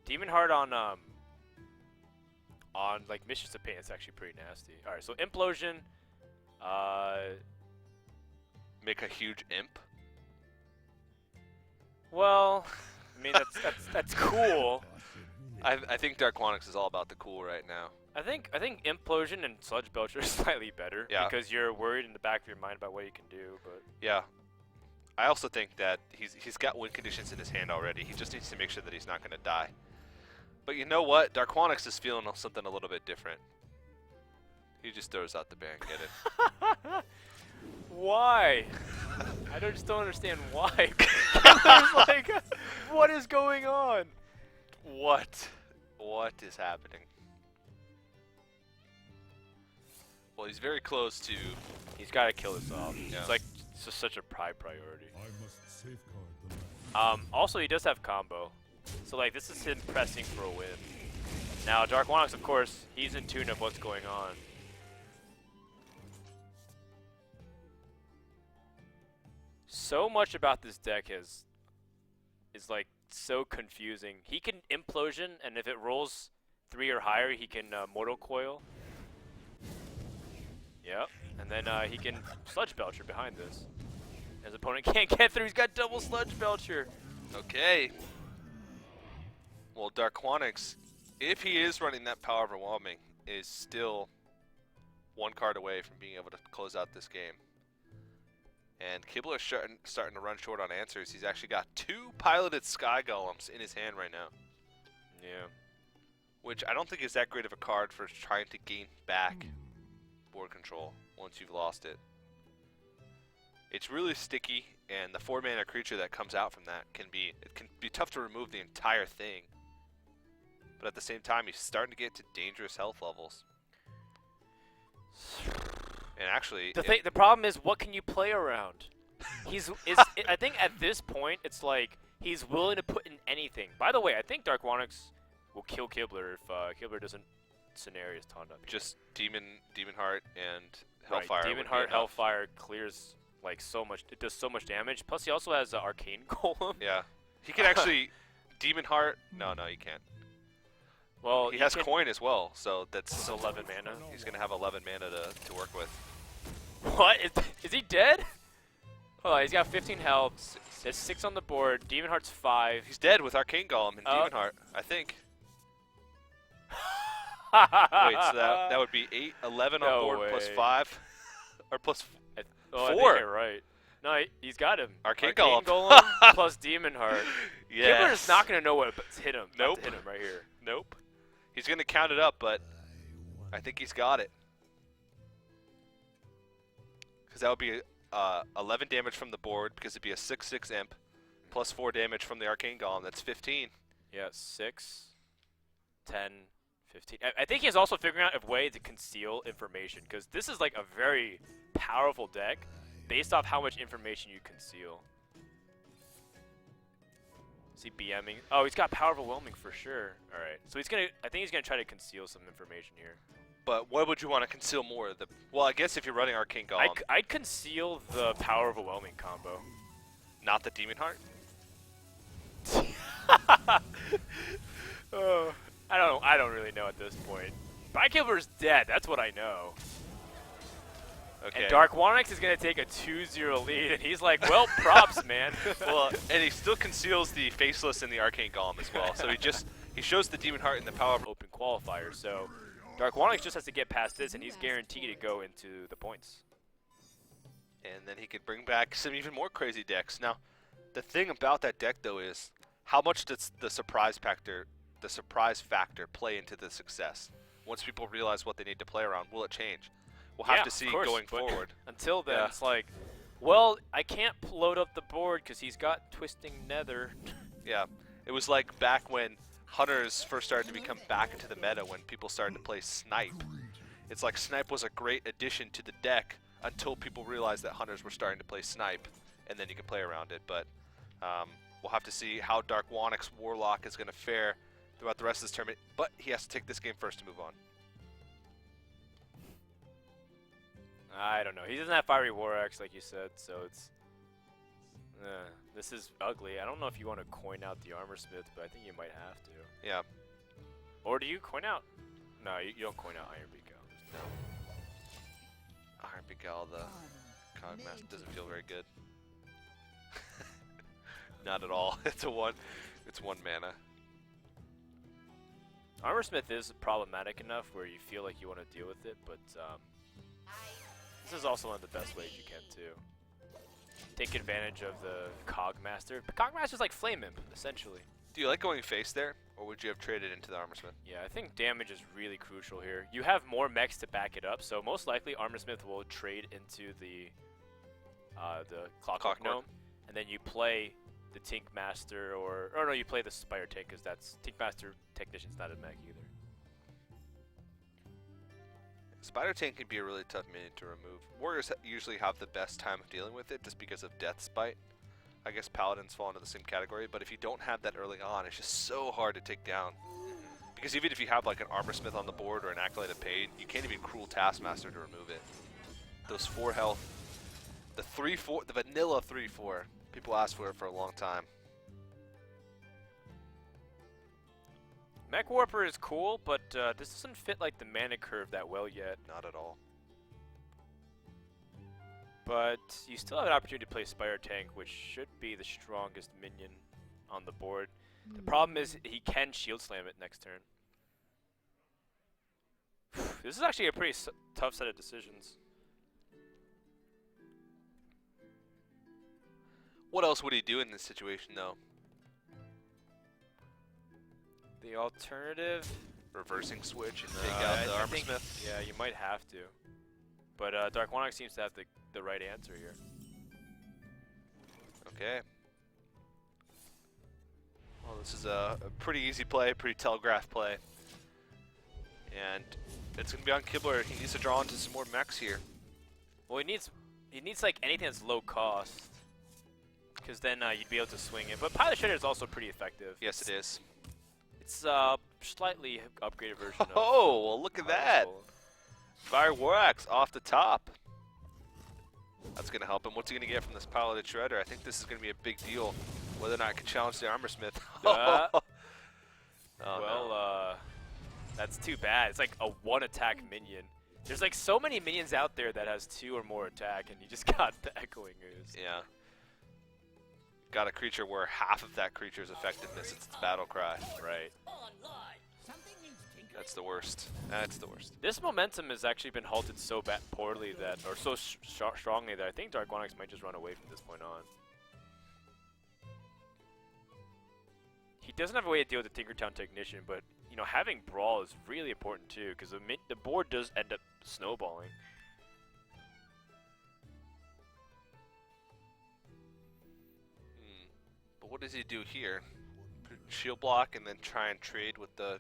Demon Heart on like Mistress of Pain, it's actually pretty nasty. Alright, so Implosion. Make a huge imp. Well, I mean that's cool. I think Darkwonyx is all about the cool right now. I think Implosion and Sludge Belcher are slightly better. Yeah. Because you're worried in the back of your mind about what you can do, but Yeah. I also think that he's got win conditions in his hand already. He just needs to make sure that he's not going to die. But you know what? Darkwonyx is feeling something a little bit different. He just throws out the bear and get it. why? Just don't understand why. Kibler's like, what is going on? What? What is happening? Well, he's very close to... He's got to kill this off. Yeah. It's like it's just such a priority. I must safeguard the land. Also, he does have combo. So, like, this is him pressing for a win. Now, Darkwonyx, of course, he's in tune of what's going on. So much about this deck is like so confusing. He can Implosion, and if it rolls 3 or higher, he can Mortal Coil. Yep, and then he can Sludge Belcher behind this. His opponent can't get through. He's got double Sludge Belcher. Okay. Well, Darkwonyx, if he is running that Power Overwhelming, is still 1 card away from being able to close out this game. And Kibler is starting to run short on answers. He's actually got 2 piloted Sky Golems in his hand right now. Yeah. Which I don't think is that great of a card for trying to gain back board control once you've lost it. It's really sticky, and the 4-mana creature that comes out from that can be tough to remove the entire thing. But at the same time, he's starting to get to dangerous health levels. And actually, The problem is, what can you play around? I think at this point, it's like he's willing to put in anything. By the way, I think Darkwonyx will kill Kibler if Kibler doesn't Scenarios taunt up. just Demon Heart and Hellfire. Right, Demon would be Heart, enough. Hellfire clears like so much. It does so much damage. Plus, he also has Arcane Golem. Yeah, he can actually Demon Heart. No, you can't. Well, He has coin as well, so that's It's 11 mana. He's gonna have 11 mana to work with. What? Is he dead? Hold on, he's got 15 health. There's 6 on the board. Demon Heart's 5. He's dead with Arcane Golem and Demon Heart, I think. Wait, so that would be 8, 11 on No board plus way. 5, or plus. Oh, I think 4. you're right. No, he's got him. Arcane Golem Golem. plus Demon Heart. Yes. Kibler's not gonna know what to hit him. Nope. Not to hit him right here. Nope. He's gonna count it up, but I think he's got it. Because that would be 11 damage from the board, because it'd be a 6/6 imp, plus 4 damage from the Arcane Golem. That's 15. Yeah, 6, 10, 15. I think he's also figuring out a way to conceal information, because this is like a very powerful deck based off how much information you conceal. Is he BMing? Oh, he's got Power Overwhelming for sure. All right, so I think he's gonna try to conceal some information here. But what would you want to conceal more? Well, I guess if you're running Arcane Golem, I'd conceal the Power Overwhelming combo. not the Demon Heart. Oh, I don't really know at this point. Kibler's dead. That's what I know. Okay. And Darkwonyx is gonna take a 2-0 lead, and he's like, "Well, props, man." Well, and he still conceals the Faceless and the Arcane Golem as well. So he shows the Demon Heart and the Power. Open qualifier. So Darkwonyx just has to get past this, and he's guaranteed to go into the points. And then he could bring back some even more crazy decks. Now, the thing about that deck though is how much does the surprise factor play into the success? Once people realize what they need to play around, will it change? We'll have Yeah, to see of course, going but forward. Until then, Yeah. it's like, well, I can't load up the board because he's got Twisting Nether. Yeah, it was like back when Hunters first started to become back into the meta when people started to play Snipe. It's like Snipe was a great addition to the deck until people realized that Hunters were starting to play Snipe, and then you can play around it. But we'll have to see how Darkwonyx Warlock is going to fare throughout the rest of this tournament. But he has to take this game first to move on. I don't know. He doesn't have Fiery War Axe, like you said, so it's... this is ugly. I don't know if you want to coin out the Armor Smith, but I think you might have to. Yeah. Or do you coin out? No, you don't coin out Iron Beak. No. Iron Begal, the Cogmaster doesn't feel very good. Not at all. It's 1 mana. Armorsmith is problematic enough where you feel like you want to deal with it, but this is also one of the best ways you can too. Take advantage of the Cogmaster. The Cogmaster's like Flame Imp, essentially. Do you like going face there, or would you have traded into the Armorsmith? Yeah, I think damage is really crucial here. You have more mechs to back it up, so most likely Armorsmith will trade into the Clockwork Gnome, and then you play the Tink Master, or no, you play the Spire Tank, because that's Tink Master Technician's not a mech either. Spider Tank can be a really tough minion to remove. Warriors usually have the best time of dealing with it just because of Death Spite. I guess Paladins fall into the same category, but if you don't have that early on, it's just so hard to take down. Because even if you have like an Armorsmith on the board or an Acolyte of Pain, you can't even Cruel Taskmaster to remove it. Those 4 health, the 3/4, the vanilla 3/4, people asked for it for a long time. Mech Warper is cool, but this doesn't fit like the mana curve that well yet. Not at all. But you still have an opportunity to play Spire Tank, which should be the strongest minion on the board. The problem is he can Shield Slam it next turn. This is actually a pretty tough set of decisions. What else would he do in this situation, though? The alternative, Reversing switch and take out the Armorsmith? Yeah, you might have to. But Darkwonyx seems to have the right answer here. Okay. Well, this is a pretty easy play, pretty telegraphed play. And it's going to be on Kibler. He needs to draw into some more mechs here. Well, he needs like anything that's low cost, because then you'd be able to swing it. But Pilot Shredder is also pretty effective. Yes, it is. It's a slightly upgraded version of Oh, well, look at that. Fireworks off the top. That's going to help him. What's he going to get from this Piloted Shredder? I think this is going to be a big deal, whether or not I can challenge the Armorsmith. Oh, well, no. That's too bad. It's like a 1-attack minion. There's like so many minions out there that has 2 or more attack, and you just got the Echoing Ooze. yeah. Got a creature where half of that creature's effectiveness is its battle cry. Right. That's the worst. That's the worst. This momentum has actually been halted so poorly that, or so strongly that I think Darkwonyx might just run away from this point on. He doesn't have a way to deal with the Tinkertown Technician, but you know, having Brawl is really important too, because the board does end up snowballing. But what does he do here? Shield block and then try and trade with the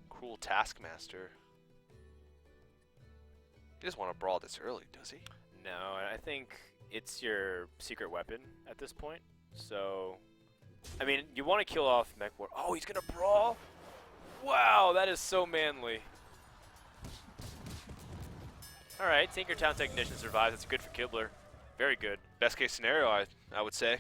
Cruel Taskmaster. He doesn't want to brawl this early, does he? No, I think it's your secret weapon at this point. So, I mean, you want to kill off Mech War. Oh, he's gonna brawl! Wow, that is so manly. All right, Tinkertown Technician survives. That's good for Kibler. Very good. Best case scenario, I would say.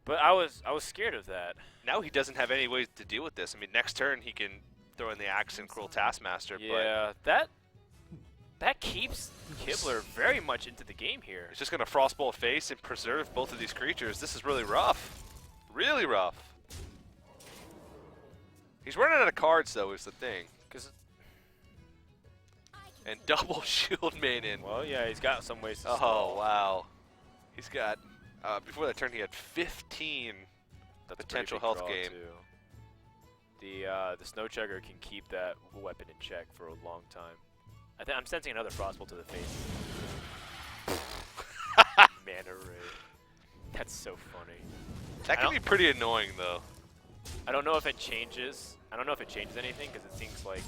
But I was scared of that. Now he doesn't have any ways to deal with this. I mean, next turn he can throw in the axe and Cruel Taskmaster. Yeah, that keeps Kibler very much into the game here. But it's just going to Frostbolt face and preserve both of these creatures. This is really rough. Really rough. He's running out of cards, though, is the thing. And double shield main in. Well, yeah, he's got some ways to Oh, stall. wow. He's got, before that turn, he had 15 That's a potential pretty big health draw, gain. Too. The Snow Chugger can keep that weapon in check for a long time. I'm sensing another Frostbolt to the face. Mana Ray. That's so funny. That can be pretty annoying, though. I don't know if it changes. I don't know if it changes anything, because it seems like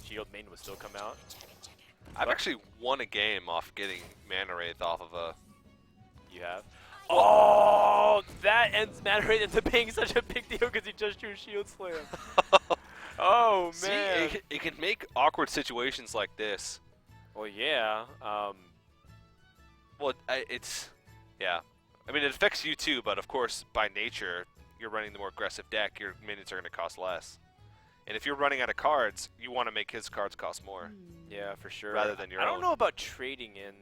Shield Main would still come out. I've actually won a game off getting Mana Wraith off of a... You have? Oh, that ends Mana Wraith into being such a big deal because he just drew Shield Slam. Oh, man. See, it can make awkward situations like this. Well, yeah. Well, it's... Yeah. I mean, it affects you too, but of course, by nature, you're running the more aggressive deck, your minions are going to cost less. And if you're running out of cards, you want to make his cards cost more. Yeah, for sure. Rather than your I own. don't know about trading in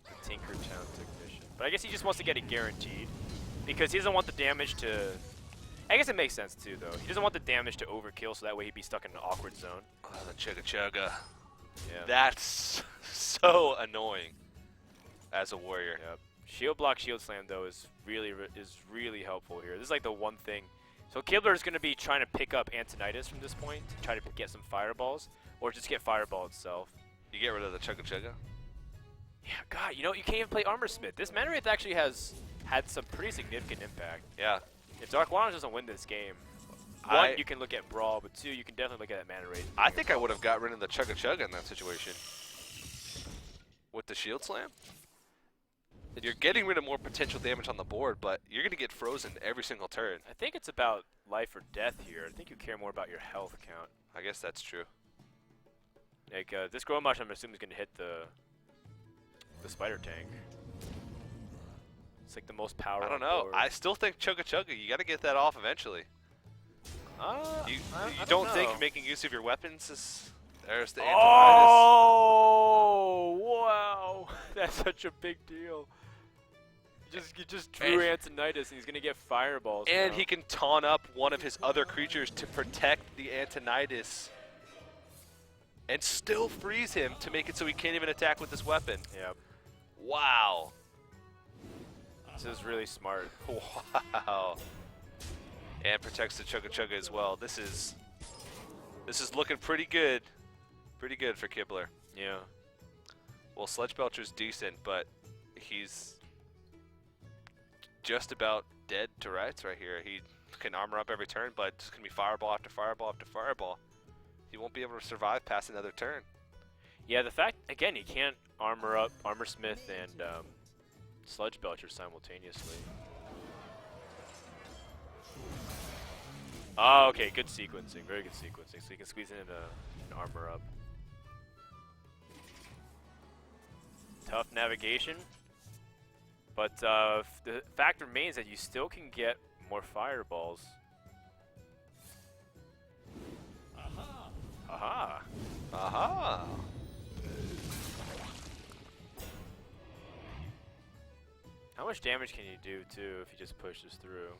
the Tinkertown Technician, but I guess he just wants to get it guaranteed because he doesn't want the damage to I guess it makes sense too, though. He doesn't want the damage to overkill, so that way he'd be stuck in an awkward zone. Oh, the chugga chugga. Yeah. That's so annoying as a warrior. Yep. Shield block, shield slam though is really helpful here. This is like the one thing. So Kibler is going to be trying to pick up Antonidas from this point to try to get some fireballs, or just get fireball itself. You get rid of the chugga chugga. Yeah, God, you know you can't even play Armor Smith. This mana wraith actually has had some pretty significant impact. Yeah. If Darkwonyx doesn't win this game, one, you can look at Brawl, but two, you can definitely look at that mana wraith. I think I would have got rid of the chugga chugga in that situation. With the shield slam? You're getting rid of more potential damage on the board, but you're going to get frozen every single turn. I think it's about life or death here. I think you care more about your health count. I guess that's true. Like, this Grow Mush, I'm assuming, is going to hit the Spider Tank. It's like the most power. I don't on know. board. I still think chugga chugga, you got to get that off eventually. You I don't know. think making use of your weapons is... There's the Antonidas. Oh, wow. That's such a big deal. You just drew Antonidas, and he's going to get fireballs. And now. he can taunt up one of his other creatures to protect the Antonidas. And still freeze him to make it so he can't even attack with this weapon. Yep. Wow. This is really smart. Wow. And protects the chugga chugga as well. This is looking pretty good. Pretty good for Kibler. Yeah. Well, Sledge Belcher's decent, but he's just about dead to rights right here. He can armor up every turn, but it's going to be fireball after fireball after fireball. He won't be able to survive past another turn. Yeah, the fact, again, he can't armor up Armor Smith and Sludge Belcher simultaneously. Oh, okay, good sequencing, very good sequencing. So you can squeeze in an armor up. Tough navigation, but the fact remains that you still can get more fireballs. Aha! Aha! How much damage can you do too if he just pushes through?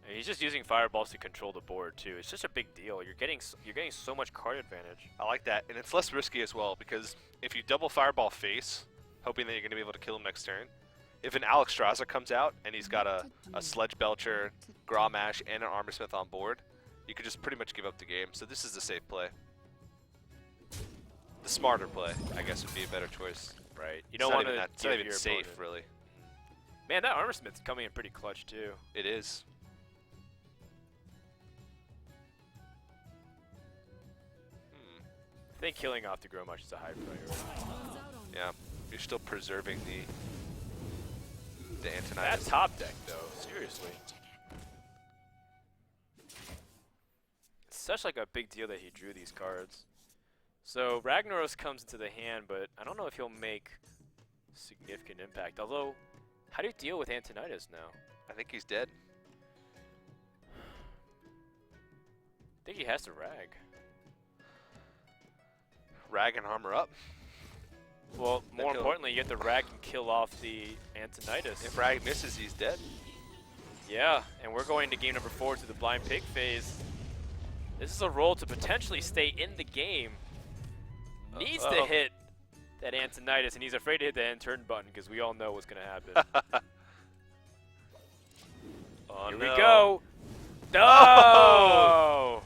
And he's just using fireballs to control the board too. It's just a big deal. You're getting so much card advantage. I like that, and it's less risky as well, because if you double fireball face, hoping that you're going to be able to kill him next turn, if an Alexstrasza comes out and he's got a Sledge Belcher, Grommash, and an Armor Smith on board, you could just pretty much give up the game. So this is the safe play. The smarter play, I guess, would be a better choice. Right. You don't It's not want even to that- it's not give even your safe, opponent. really. Man, that Armor Smith's coming in pretty clutch too. It is. I think killing off the Grommash is a high priority. Yeah, you're still preserving the Antonidas. That top deck though, seriously. It's such like a big deal that he drew these cards. So Ragnaros comes into the hand, but I don't know if he'll make significant impact. Although, how do you deal with Antonidas now? I think he's dead. I think he has to rag. Rag and armor up. Well, more kill. importantly, you have to rag and kill off the Antonidas. If Rag misses, he's dead. Yeah, and we're going to game number 4 to the blind pig phase. This is a roll to potentially stay in the game. Needs to hit that Antonidas, and he's afraid to hit the end turn button because we all know what's going to happen. Oh, Here no. we go. No!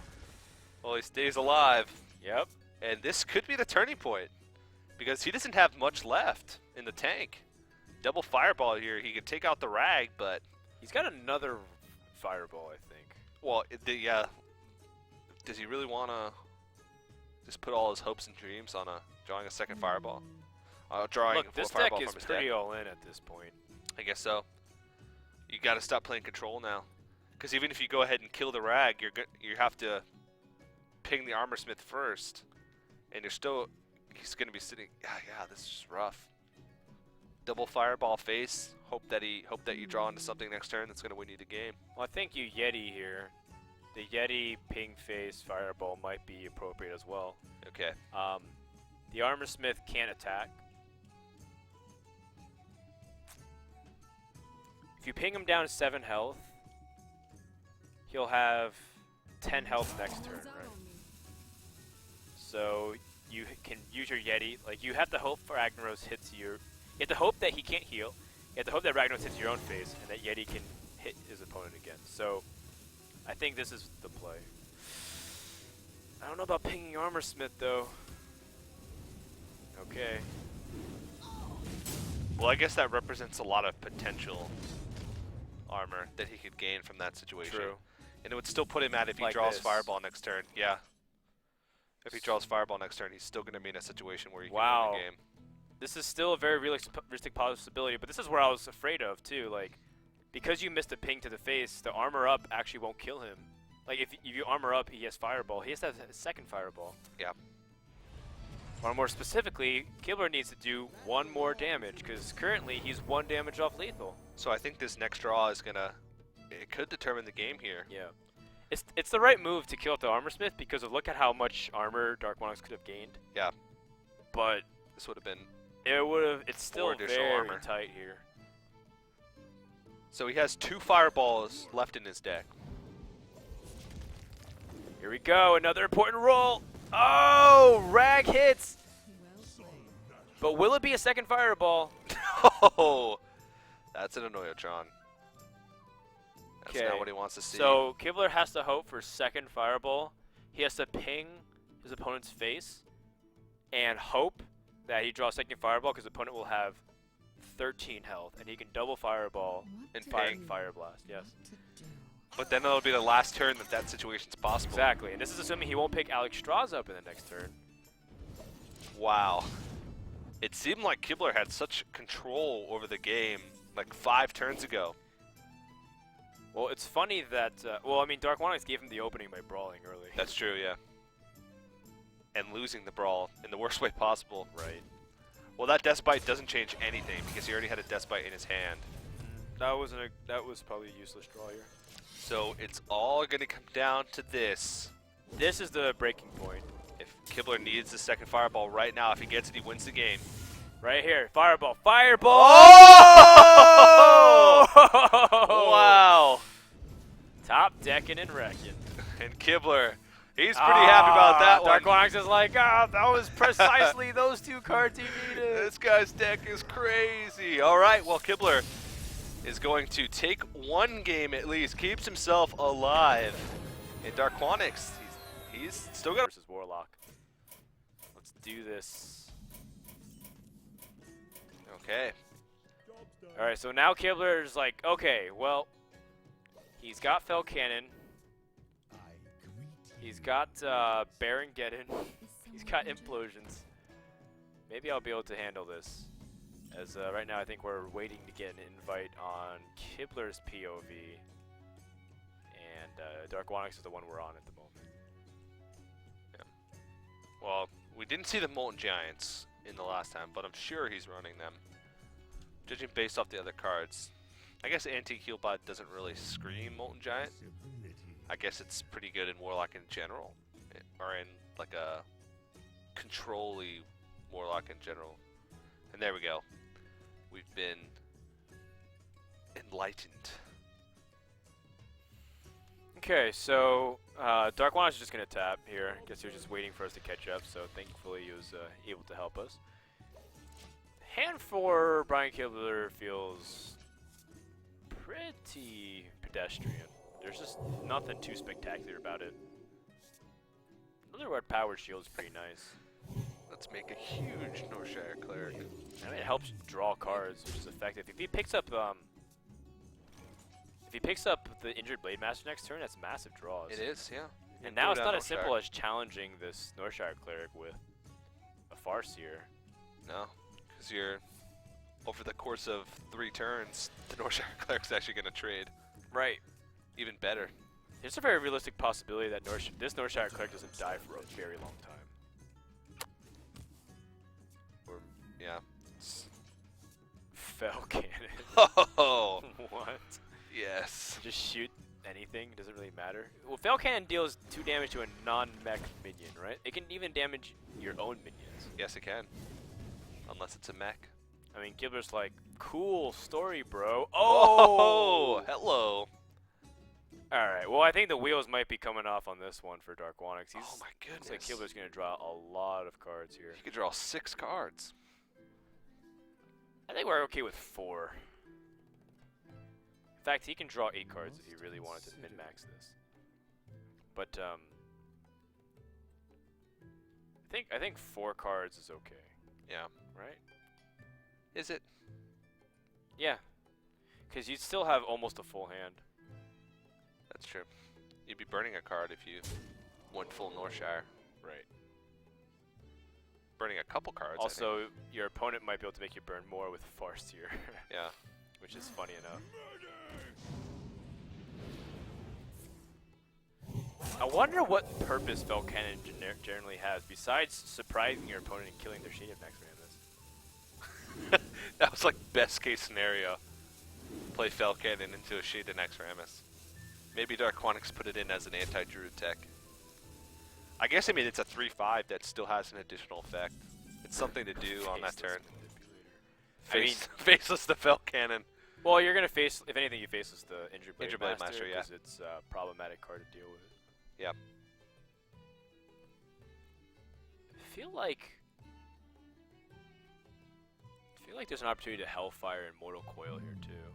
Well, he stays alive. Yep. And this could be the turning point, because he doesn't have much left in the tank. Double fireball here. He could take out the Rag, but... He's got another fireball, I think. Well, yeah. Does he really want to just put all his hopes and dreams on drawing a second fireball? Drawing Look, a this fireball deck is from his pretty deck. all in at this point. I guess so. You got to stop playing control now, because even if you go ahead and kill the Rag, you have to ping the Armor Smith first, and he's going to be sitting. Yeah, this is rough. Double fireball face. Hope that you draw into something next turn that's going to win you the game. Well, I think you Yeti here. The Yeti ping face fireball might be appropriate as well. Okay. The Armor Smith can't attack. If you ping him down to 7 health, he'll have 10 health next turn, right? So you can use your Yeti. Like, you have to hope for Ragnaros hits your... You have to hope that he can't heal. You have to hope that Ragnaros hits your own face, and that Yeti can hit his opponent again. So I think this is the play. I don't know about pinging Armor Smith, though. Okay. Well, I guess that represents a lot of potential armor that he could gain from that situation. True. And it would still put him at if he Like draws this. Fireball next turn. Yeah. If he draws Fireball next turn, he's still going to be in a situation where he Wow. can win the game. This is still a very realistic possibility, but this is where I was afraid of, too. Like, because you missed a ping to the face, the armor up actually won't kill him. Like, if you armor up, he has Fireball. He has to have a second Fireball. Yeah. Or more specifically, Kibler needs to do 1 more damage, because currently he's 1 damage off lethal. So I think this next draw is going to... It could determine the game here. Yeah. It's the right move to kill the Armor Smith, because of look at how much armor Darkwonyx could have gained. Yeah. But This would have been... it's still additional very armor. tight here. So he has 2 Fireballs left in his deck. Here we go, another important roll. Oh, Rag hits. But will it be a second Fireball? Oh! That's an Annoyotron. That's Okay. not what he wants to see. So Kibler has to hope for second Fireball. He has to ping his opponent's face and hope that he draws second Fireball, because the opponent will have 13 health, and he can double Fireball And and ping. Fire Blast. Yes. But then it'll be the last turn that situation's possible. Exactly, and this is assuming he won't pick Alex Strauss up in the next turn. Wow. It seemed like Kibler had such control over the game like 5 turns ago. Well, it's funny that, well, I mean, Darkwonyx gave him the opening by brawling early. That's true, yeah. And losing the brawl in the worst way possible. right. Well, that Death Bite doesn't change anything because he already had a Death Bite in his hand. That was probably a useless draw here. So it's all going to come down to this. This is the breaking point. If Kibler needs the second Fireball right now, if he gets it, he wins the game. Right here, Fireball, Fireball! Oh! Wow! Top decking and wrecking. And Kibler, he's pretty happy about that one. Darkwonyx is like, that was precisely those 2 cards he needed. This guy's deck is crazy. All right, well, Kibler is going to take 1 game at least, keeps himself alive. And Darkwonyx, he's still got... Versus Warlock. Let's do this. Okay. All right, so now Kibler is like, okay, well, he's got Fell Cannon. He's got Baron Geddon. He's got Implosions. Maybe I'll be able to handle this. As right now I think we're waiting to get an invite on Kibler's POV. And Darkwonyx is the one we're on at the moment. Yeah. Well, we didn't see the Molten Giants in the last time, but I'm sure he's running them. Judging based off the other cards. I guess Antique Healbot doesn't really scream Molten Giant. I guess it's pretty good in Warlock in general. Or in like a control-y Warlock in general. And there we go. We've been enlightened. Okay, so Darkwonyx is just going to tap here. I guess he was just waiting for us to catch up, so thankfully he was able to help us. Hand for Brian Kibler feels pretty pedestrian. There's just nothing too spectacular about it. Another Red Power Shield is pretty nice. Let's make a huge Northshire Cleric. I mean, it helps draw cards, which is effective. If he picks up the injured Blade Master next turn, that's massive draws. It is, yeah. And now it's not as simple as challenging this Northshire Cleric with a Farseer. No, because you're over the course of 3 turns, the Northshire Cleric's actually going to trade. Right. Even better. There's a very realistic possibility that this Northshire Cleric doesn't die for a very long time. Or, yeah. Fell Cannon. Oh, What? yes. Just shoot anything, doesn't really matter. Well, Fell Cannon deals 2 damage to a non-mech minion, right? It can even damage your own minions. Yes, it can. Unless it's a mech. I mean, Kibler's like, cool story, bro. Oh, hello. Alright, well I think the wheels might be coming off on this one for Darkwonyx. Oh my Looks like goodness. Kibler's going to draw a lot of cards here. He could draw 6 cards. I think we're okay with 4. In fact, he can draw 8 cards if he really wanted to min-max this. But I think 4 cards is okay, Yeah. right? Is it? Yeah, because you'd still have almost a full hand. That's true. You'd be burning a card if you went full Northshire. Right. Burning a couple cards. I think. Also, your opponent might be able to make you burn more with Farseer, Yeah. which is funny enough. I wonder what purpose Fell Cannon generally has, besides surprising your opponent and killing their Shade of Naxxramas. That was like best case scenario. Play Fell Cannon into a Shade of Naxxramas. Maybe Darkwonyx put it in as an anti-druid tech. I guess, I mean, it's a 3/5 that still has an additional effect. It's something to do on that turn. Faceless the Fell Cannon. Well, you're going to face, if anything, you face is the Injured Blade Injured Blade Master, Master, yeah. because it's a problematic card to deal with. Yep. I feel like there's an opportunity to Hellfire and Mortal Coil here too.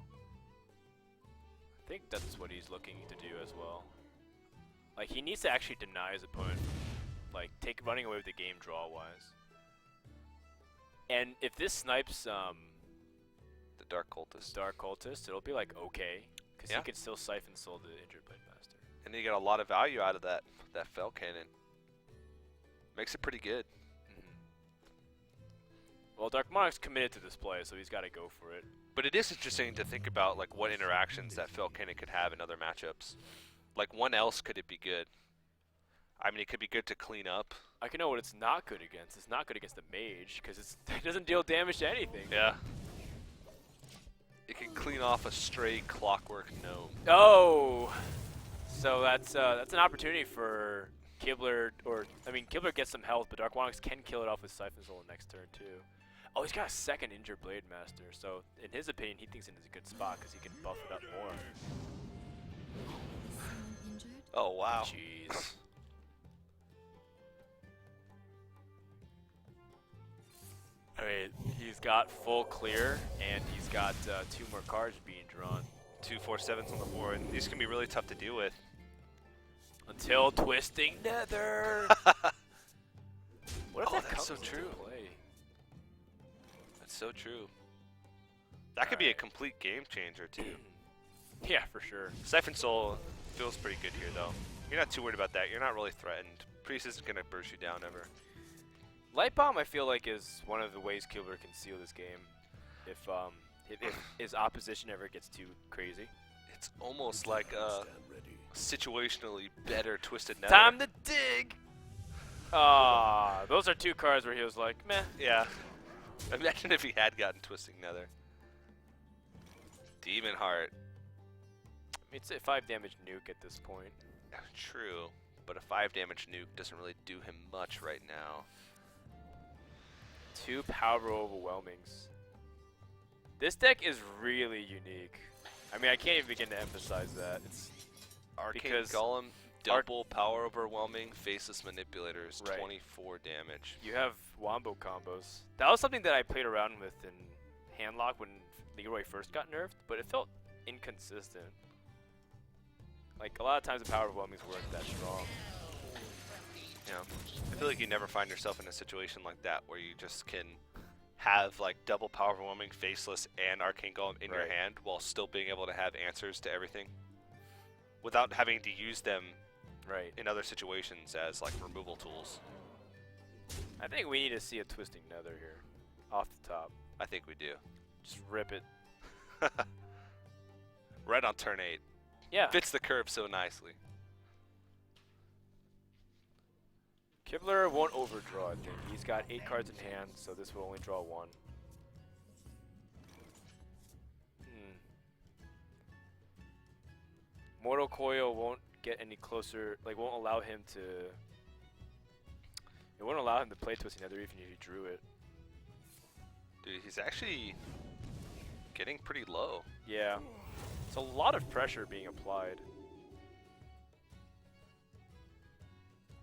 I think that's what he's looking to do as well. Like, he needs to actually deny his opponent, like, running away with the game draw wise. And if this snipes The Dark Cultist. it'll be like okay, because Yeah. he can still Siphon Soul the Injured Blade Master. And you get a lot of value out of that Fell Cannon. Makes it pretty good. Well, Darkwonyx committed to this play, so he's got to go for it. But it is interesting to think about like what interactions that Fell Cannon could have in other matchups. Like, when else could it be good? I mean, it could be good to clean up. I can know what it's not good against. It's not good against the mage, because it doesn't deal damage to anything. Yeah. It can clean off a stray Clockwork Gnome. Oh! So that's an opportunity for Kibler, Kibler gets some health, but Darkwonyx can kill it off with Siphon Soul next turn too. Oh, he's got a second Injured Blade Master, so in his opinion, he thinks it is a good spot because he can buff it up more. Oh, wow. Jeez. Alright, he's got full clear, and he's got 2 more cards being drawn. 2 4/7s on the board. These can be really tough to deal with. Until Twisting Nether! What if Oh, that that's comes so into true. play? That's so true. That could be a Alright. complete game changer, too. Yeah, for sure. Siphon Soul feels pretty good here, though. You're not too worried about that. You're not really threatened. Priest isn't going to burst you down ever. Light Bomb, I feel like, is one of the ways Kibler can seal this game. If his opposition ever gets too crazy. It's almost like a situationally better Twisted Nether. Time to dig! Ah, those are 2 cards where he was like, meh. Yeah. Imagine if he had gotten Twisting Nether. Demon Heart. I mean, it's a 5 damage nuke at this point. True, but a 5 damage nuke doesn't really do him much right now. 2 Power Overwhelmings. This deck is really unique. I mean, I can't even begin to emphasize that. It's Arcane because Golem, double power overwhelming, faceless manipulators, Right. 24 damage. you have wombo combos. That was something that I played around with in Handlock when Leroy first got nerfed, but it felt inconsistent. Like, a lot of times the power overwhelmings weren't that strong. Yeah. I feel like you never find yourself in a situation like that where you just can have like double power overwhelming, faceless, and Arcane Golem in your Right. hand while still being able to have answers to everything without having to use them Right. in other situations as like removal tools. I think we need to see a Twisting Nether here. Off the top. I think we do. Just rip it. Right on turn 8. Yeah. Fits the curve so nicely. Kibler won't overdraw, I think. He's got 8 cards in hand, so this will only draw 1. Mortal Coil won't get any closer, like won't allow him to... It won't allow him to play Twisting Nether even if he drew it. Dude, he's actually getting pretty low. Yeah. It's a lot of pressure being applied.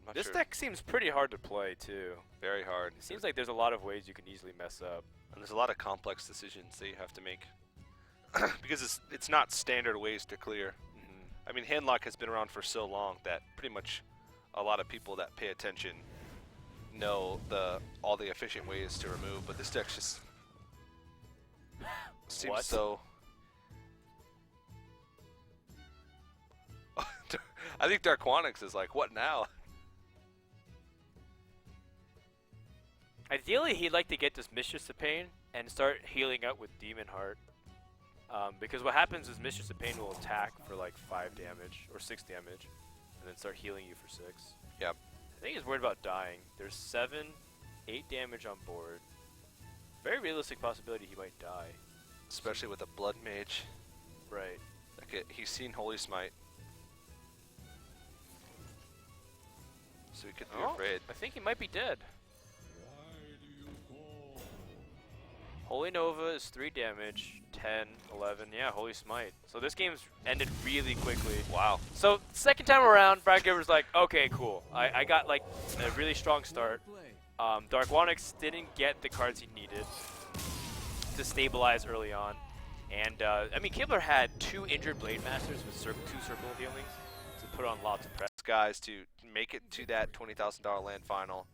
Not This sure. deck seems pretty hard to play too. Very hard. It seems like there's a lot of ways you can easily mess up. And there's a lot of complex decisions that you have to make. Because it's not standard ways to clear. I mean, handlock has been around for so long that pretty much a lot of people that pay attention know all the efficient ways to remove, but this deck just seems What? so... I think Darkwonyx is like, what now? Ideally, he'd like to get this Mistress of Pain and start healing up with Demon Heart. Because what happens is Mistress of Pain will attack for like 5 damage or 6 damage, and then start healing you for 6. Yep. I think he's worried about dying. There's 7, 8 damage on board. Very realistic possibility he might die. Especially with a Blood Mage. Right. Like he's seen Holy Smite. So he could be afraid. I think he might be dead. Why do you call? Holy Nova is 3 damage, 10, 11, yeah, Holy Smite. So this game's ended really quickly. Wow. So second time around, Brian Kibler's like, okay, cool. I got like a really strong start. Darkwonyx didn't get the cards he needed to stabilize early on. And, I mean, Kibler had 2 injured Blade Masters with 2 Circle of Healings to put on lots of pressure. Guys to make it to that $20,000 land final.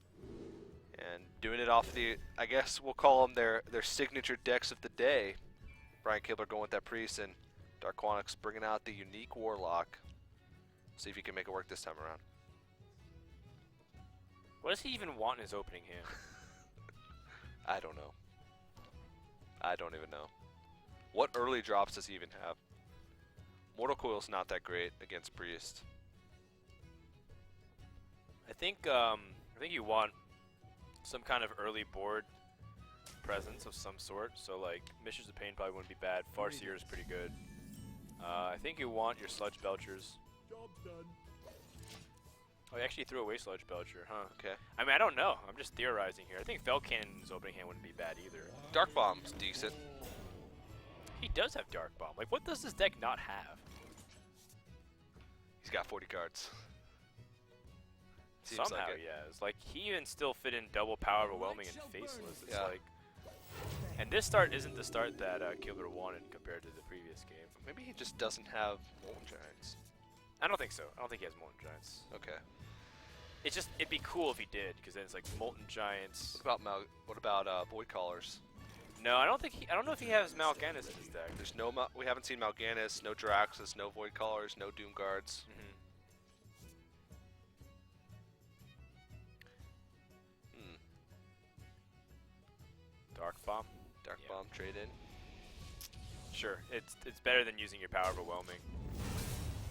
And doing it off the, I guess we'll call them their signature decks of the day. Brian Kibler going with that Priest, and Darkwonyx bringing out the unique Warlock. See if he can make it work this time around. What does he even want in his opening hand? I don't know. I don't even know. What early drops does he even have? Mortal Coil's not that great against Priest. I think you want some kind of early board presence of some sort. So like Mistress of Pain probably wouldn't be bad. Farseer is pretty good. I think you want your Sludge Belchers. Job done. Oh, you actually threw away Sludge Belcher, huh? Okay. I mean, I don't know. I'm just theorizing here. I think Fel Cannon's opening hand wouldn't be bad either. Dark Bomb's decent. He does have Dark Bomb. Like, what does this deck not have? He's got 40 cards. Seems Somehow, like it. yeah. It's like he even still fit in double power, overwhelming, and faceless. It's Yeah. like, and this start isn't the start that Kibler wanted compared to the previous game. Maybe he just doesn't have Molten Giants. I don't think so. I don't think he has Molten Giants. Okay. It's just it'd be cool if he did, because then it's like Molten Giants. What about Void Callers? No, I don't think he. I don't know if he has Mal'Ganis in his deck. There's no we haven't seen Mal'Ganis, no Draxus, no Void Callers, no Doom Guards. Dark Bomb. Dark Yeah. Bomb trade in. Sure, it's better than using your power overwhelming.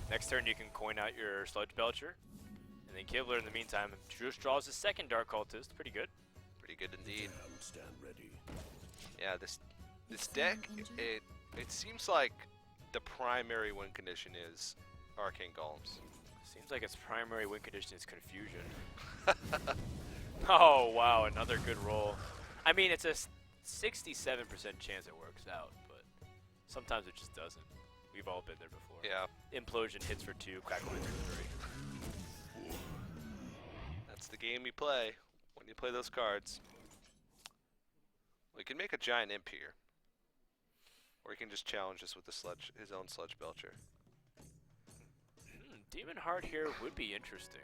Next turn you can coin out your Sludge Belcher, and then Kibler in the meantime just draws his second Dark Cultist. Pretty good. Pretty good indeed. Stand ready. Yeah, this deck, it seems like the primary win condition is Arcane Golems. Seems like its primary win condition is Confusion. Oh wow, another good roll. I mean, it's a 67% chance it works out, but sometimes it just doesn't. We've all been there before. Yeah, Implosion hits for 2, Crackle hits for 3. that's the game you play when you play those cards. We can make a giant imp here, or he can just challenge us with the his own Sludge Belcher. Demon Heart here would be interesting.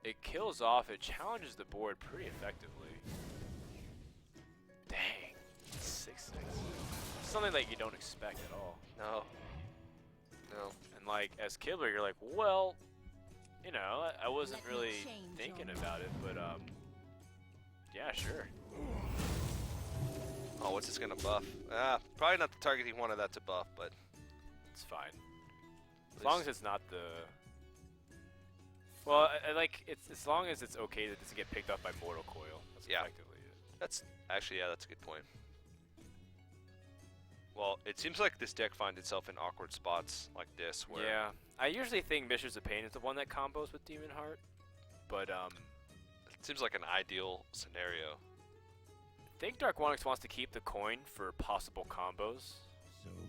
It kills off, it challenges the board pretty effectively. Dang, 6/6. Something that you don't expect at all. No. No. And like, as Kibler, you're like, well, you know, I wasn't really thinking about it, but yeah, sure. Oh, what's this gonna buff? Probably not the target he wanted that to buff, but It's fine. As long as it's not the... Well, I like, it's as long as it's okay that it doesn't get picked up by Mortal Coil. That's Yeah. effectively it. that's actually, yeah, that's a good point. Well, it seems like this deck finds itself in awkward spots like this, where Yeah, I usually think Mistress of Pain is the one that combos with Demon Heart, but it seems like an ideal scenario. I think Darkwonyx wants to keep the coin for possible combos, So many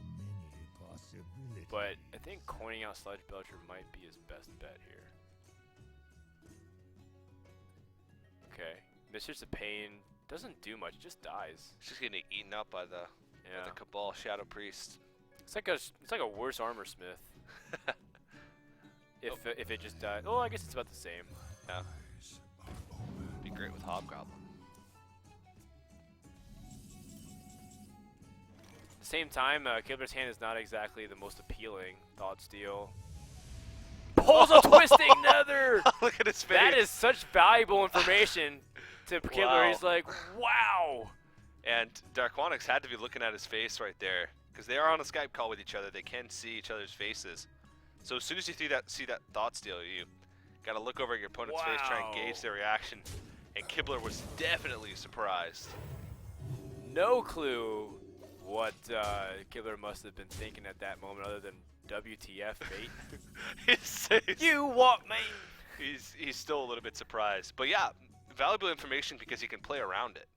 possibilities. but I think coining out Sludge Belcher might be his best bet here. Mistress of Pain doesn't do much, just dies. It's just getting eaten up by the Yeah. Cabal Shadow Priest. It's like a worse armor smith. If it just died. Oh, I guess it's about the same. Yeah. Be great with Hobgoblin. At the same time, Kibler's hand is not exactly the most appealing. Thought Steal. Pulls a Twisting Nether! Look at his face. That is such valuable information to Kibler. Wow. He's like, wow! And Darkwonyx had to be looking at his face right there, because they are on a Skype call with each other. They can see each other's faces. So as soon as you see that thought steal, you gotta look over at your opponent's face, try and gauge their reaction. And Kibler was definitely surprised. No clue what Kibler must have been thinking at that moment, other than WTF, mate. His face. You what, mate? He's still a little bit surprised, but yeah, valuable information because he can play around it.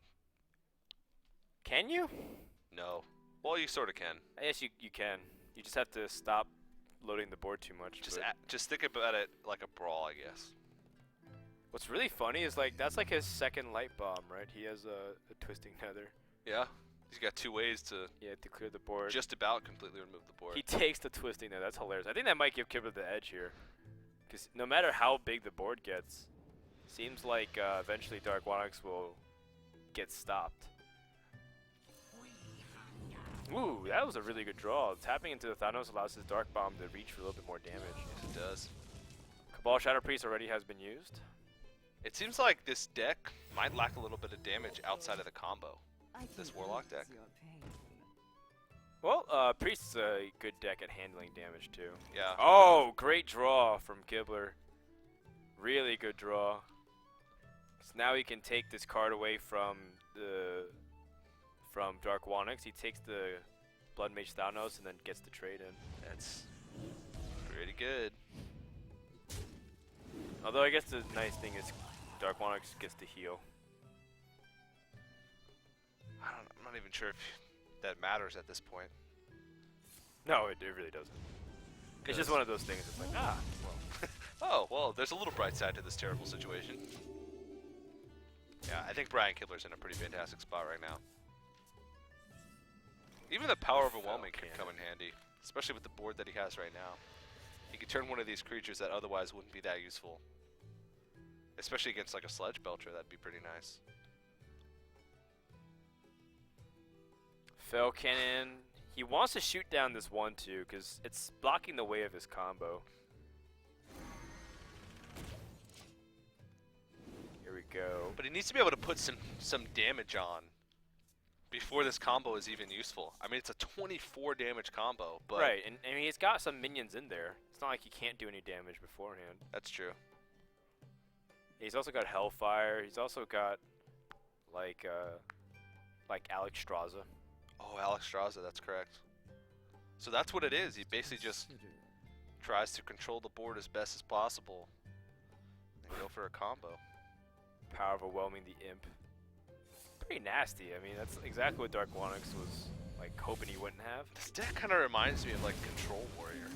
Can you? No, well, you sort of can. I guess you can. You just have to stop loading the board too much. Just think about it like a brawl, I guess. What's really funny is like that's like his second light bomb, right? He has a Twisting Nether. Yeah, he's got two ways to To clear the board. just about completely remove the board. He takes the Twisting Nether. That's hilarious. I think that might give Kibler the edge here, because no matter how big the board gets, seems like eventually Darkwonyx will get stopped. Ooh, that was a really good draw. Tapping into the Thanos allows his Dark Bomb to reach for a little bit more damage. Yes, it does. Cabal Shadow Priest already has been used. It seems like this deck might lack a little bit of damage outside of the combo. This Warlock deck. Well, Priest's a good deck at handling damage too. Yeah. Oh, great draw from Kibler. Really good draw. So now he can take this card away from Darkwonyx. He takes the Blood Mage Thanos and then gets the trade in. That's pretty good. Although I guess the nice thing is Darkwonyx gets to heal. I'm not even sure if that matters at this point. No, it really doesn't. It's just one of those things. It's like, well. Oh, well, there's a little bright side to this terrible situation. Yeah, I think Brian Kibler's in a pretty fantastic spot right now. Even the power of Overwhelming could come in handy, especially with the board that he has right now. He could turn one of these creatures that otherwise wouldn't be that useful. Especially against like a Sledge Belcher, that'd be pretty nice. Fell Cannon. He wants to shoot down this 1/2 because it's blocking the way of his combo. Here we go. But he needs to be able to put some damage on before this combo is even useful. I mean, it's a 24 damage combo, but Right, and I mean, he's got some minions in there. It's not like he can't do any damage beforehand. that's true. He's also got Hellfire. He's also got like Alex Straza. Oh, Alex Straza, that's correct. So that's what it is. He basically just tries to control the board as best as possible and go for a combo. Power of Overwhelming the Imp. Pretty nasty. I mean, that's exactly what Darkwonyx was like hoping he wouldn't have. This deck kind of reminds me of like Control Warrior.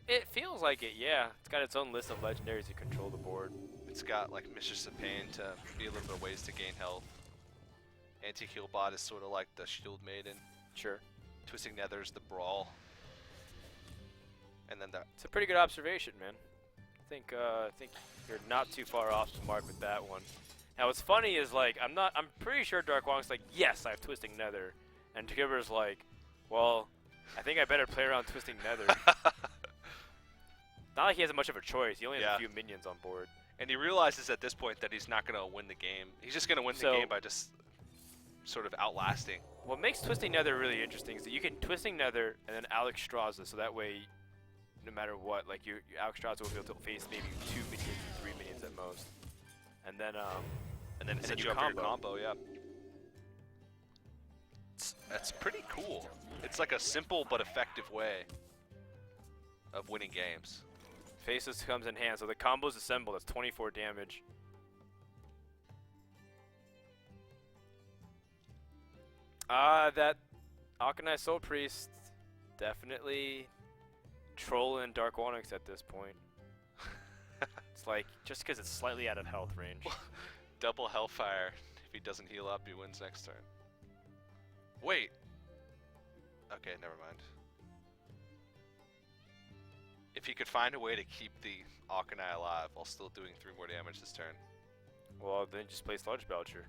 It feels like it, yeah. It's got its own list of legendaries to control the board. It's got like Mistress of Pain to be a little bit of ways to gain health. Anti-heal bot is sort of like the Shield Maiden. Sure. Twisting Nether's the Brawl. And then the It's a pretty good observation, man. I think you're not too far off the mark with that one. Now what's funny is like I'm pretty sure Darkwonyx's like, yes, I have Twisting Nether. And Kibler's like, well, I think I better play around Twisting Nether. Not like he has much of a choice. He only has a few minions on board. And he realizes at this point that he's not going to win the game. He's just going to win the game by just sort of outlasting. What makes Twisting Nether really interesting is that you can Twisting Nether and then Alex Straza, so that way, no matter what, like your Alex Straza will be able to face maybe 2 minions and 3 minions at most. And then it sets you up for your combo, yeah. That's pretty cool. It's like a simple but effective way of winning games. Faceless comes in hand, so the combo's assembled. That's 24 damage. That Arcanine Soul Priest definitely trolling Darkwonyx at this point. It's like, just because it's slightly out of health range. Double Hellfire. If he doesn't heal up, he wins next turn. Wait. Okay, never mind. If he could find a way to keep the Auchenai alive while still doing 3 more damage this turn. Well, then just play Sludge Belcher.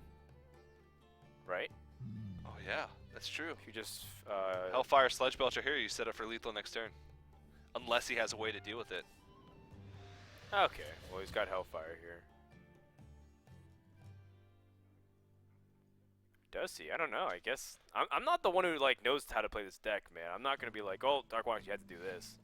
Right? Oh yeah, that's true. If you just, Hellfire Sludge Belcher here, you set up for lethal next turn. Unless he has a way to deal with it. Okay, well he's got Hellfire here. Does he? I don't know. I guess I'm not the one who like knows how to play this deck, man. I'm not gonna be like, oh, Darkwonyx, you have to do this.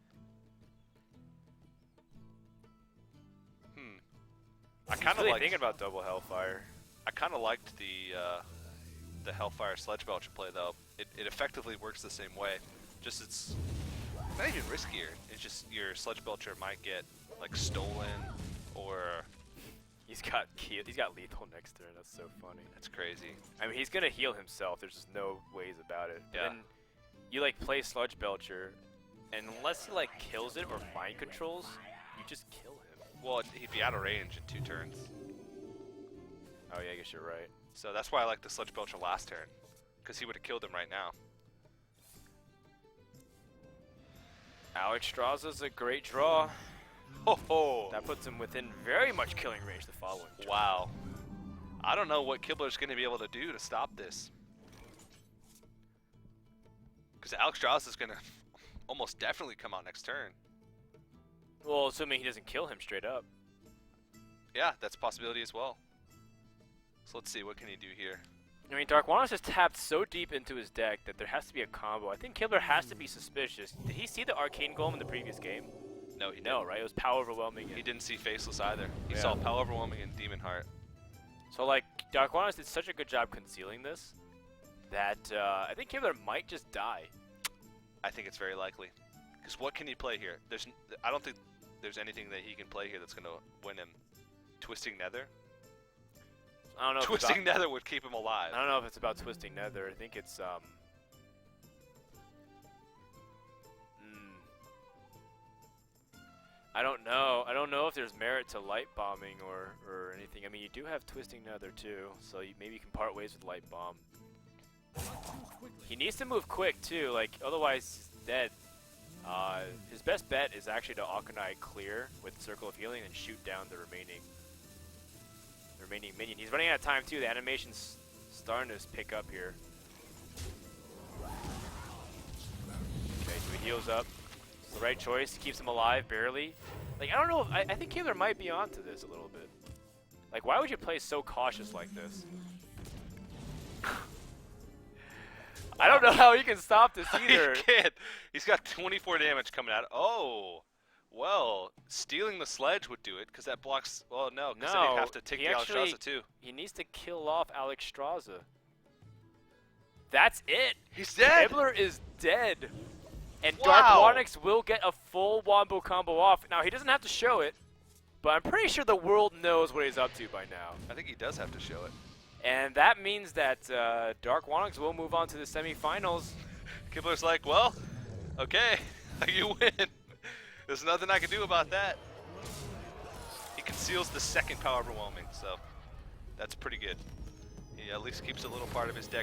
I kind of really like thinking about double Hellfire. I kind of liked the Hellfire Sludge Belcher play though. It effectively works the same way. Just it's not even riskier. It's just your Sludge Belcher might get like stolen or He's got lethal next turn. That's so funny. that's crazy. I mean, he's gonna heal himself. There's just no ways about it. Yeah. Then you like play Sludge Belcher, and unless he like kills it or mind controls, you just kill him. Well, he'd be out of range in 2 turns. Oh yeah, I guess you're right. So that's why I like the Sludge Belcher last turn, because he would have killed him right now. Alexstrasza's a great draw. Ho ho! That puts him within very much killing range the following turn. Wow. I don't know what Kibler's going to be able to do to stop this. Because Alexstrasza is going to almost definitely come out next turn. Well, assuming he doesn't kill him straight up. Yeah, that's a possibility as well. So let's see, what can he do here? I mean, Darkwonyx has tapped so deep into his deck that there has to be a combo. I think Kibler has to be suspicious. Did he see the Arcane Golem in the previous game? No, he didn't. No, right? It was Power Overwhelming. He didn't see Faceless either. He Yeah. saw Power Overwhelming and Demon Heart. So, like, Darkwonyx did such a good job concealing this that I think Kibler might just die. I think it's very likely. Because what can he play here? I don't think there's anything that he can play here that's going to win him. Twisting Nether? I don't know. Twisting Nether would keep him alive. I don't know if it's about Twisting Nether. I think it's I don't know. I don't know if there's merit to light bombing or anything. I mean, you do have Twisting Nether too, so maybe you can part ways with light bomb. He needs to move quick too, like otherwise he's dead. His best bet is actually to Auchenai clear with Circle of Healing and shoot down the remaining minion. He's running out of time too. The animation's starting to pick up here. Okay, so he heals up. It's the right choice. He keeps him alive barely. Like, I don't know. I think Kibler might be onto this a little bit. Like, why would you play so cautious like this? I don't know how he can stop this either. He can't. He's got 24 damage coming out. Oh. Well, stealing the sledge would do it, because that blocks... Well, no, because then he'd have to take the Alexstrasza too. He needs to kill off Alexstrasza. That's it. He's dead. Kibler is dead. And Wow. Darkwonyx will get a full wombo combo off. Now, he doesn't have to show it, but I'm pretty sure the world knows what he's up to by now. I think he does have to show it. And that means that Darkwonyx will move on to the semifinals. Kibler's like, well, okay, you win. There's nothing I can do about that. He conceals the second Power Overwhelming, so that's pretty good. He at least keeps a little part of his deck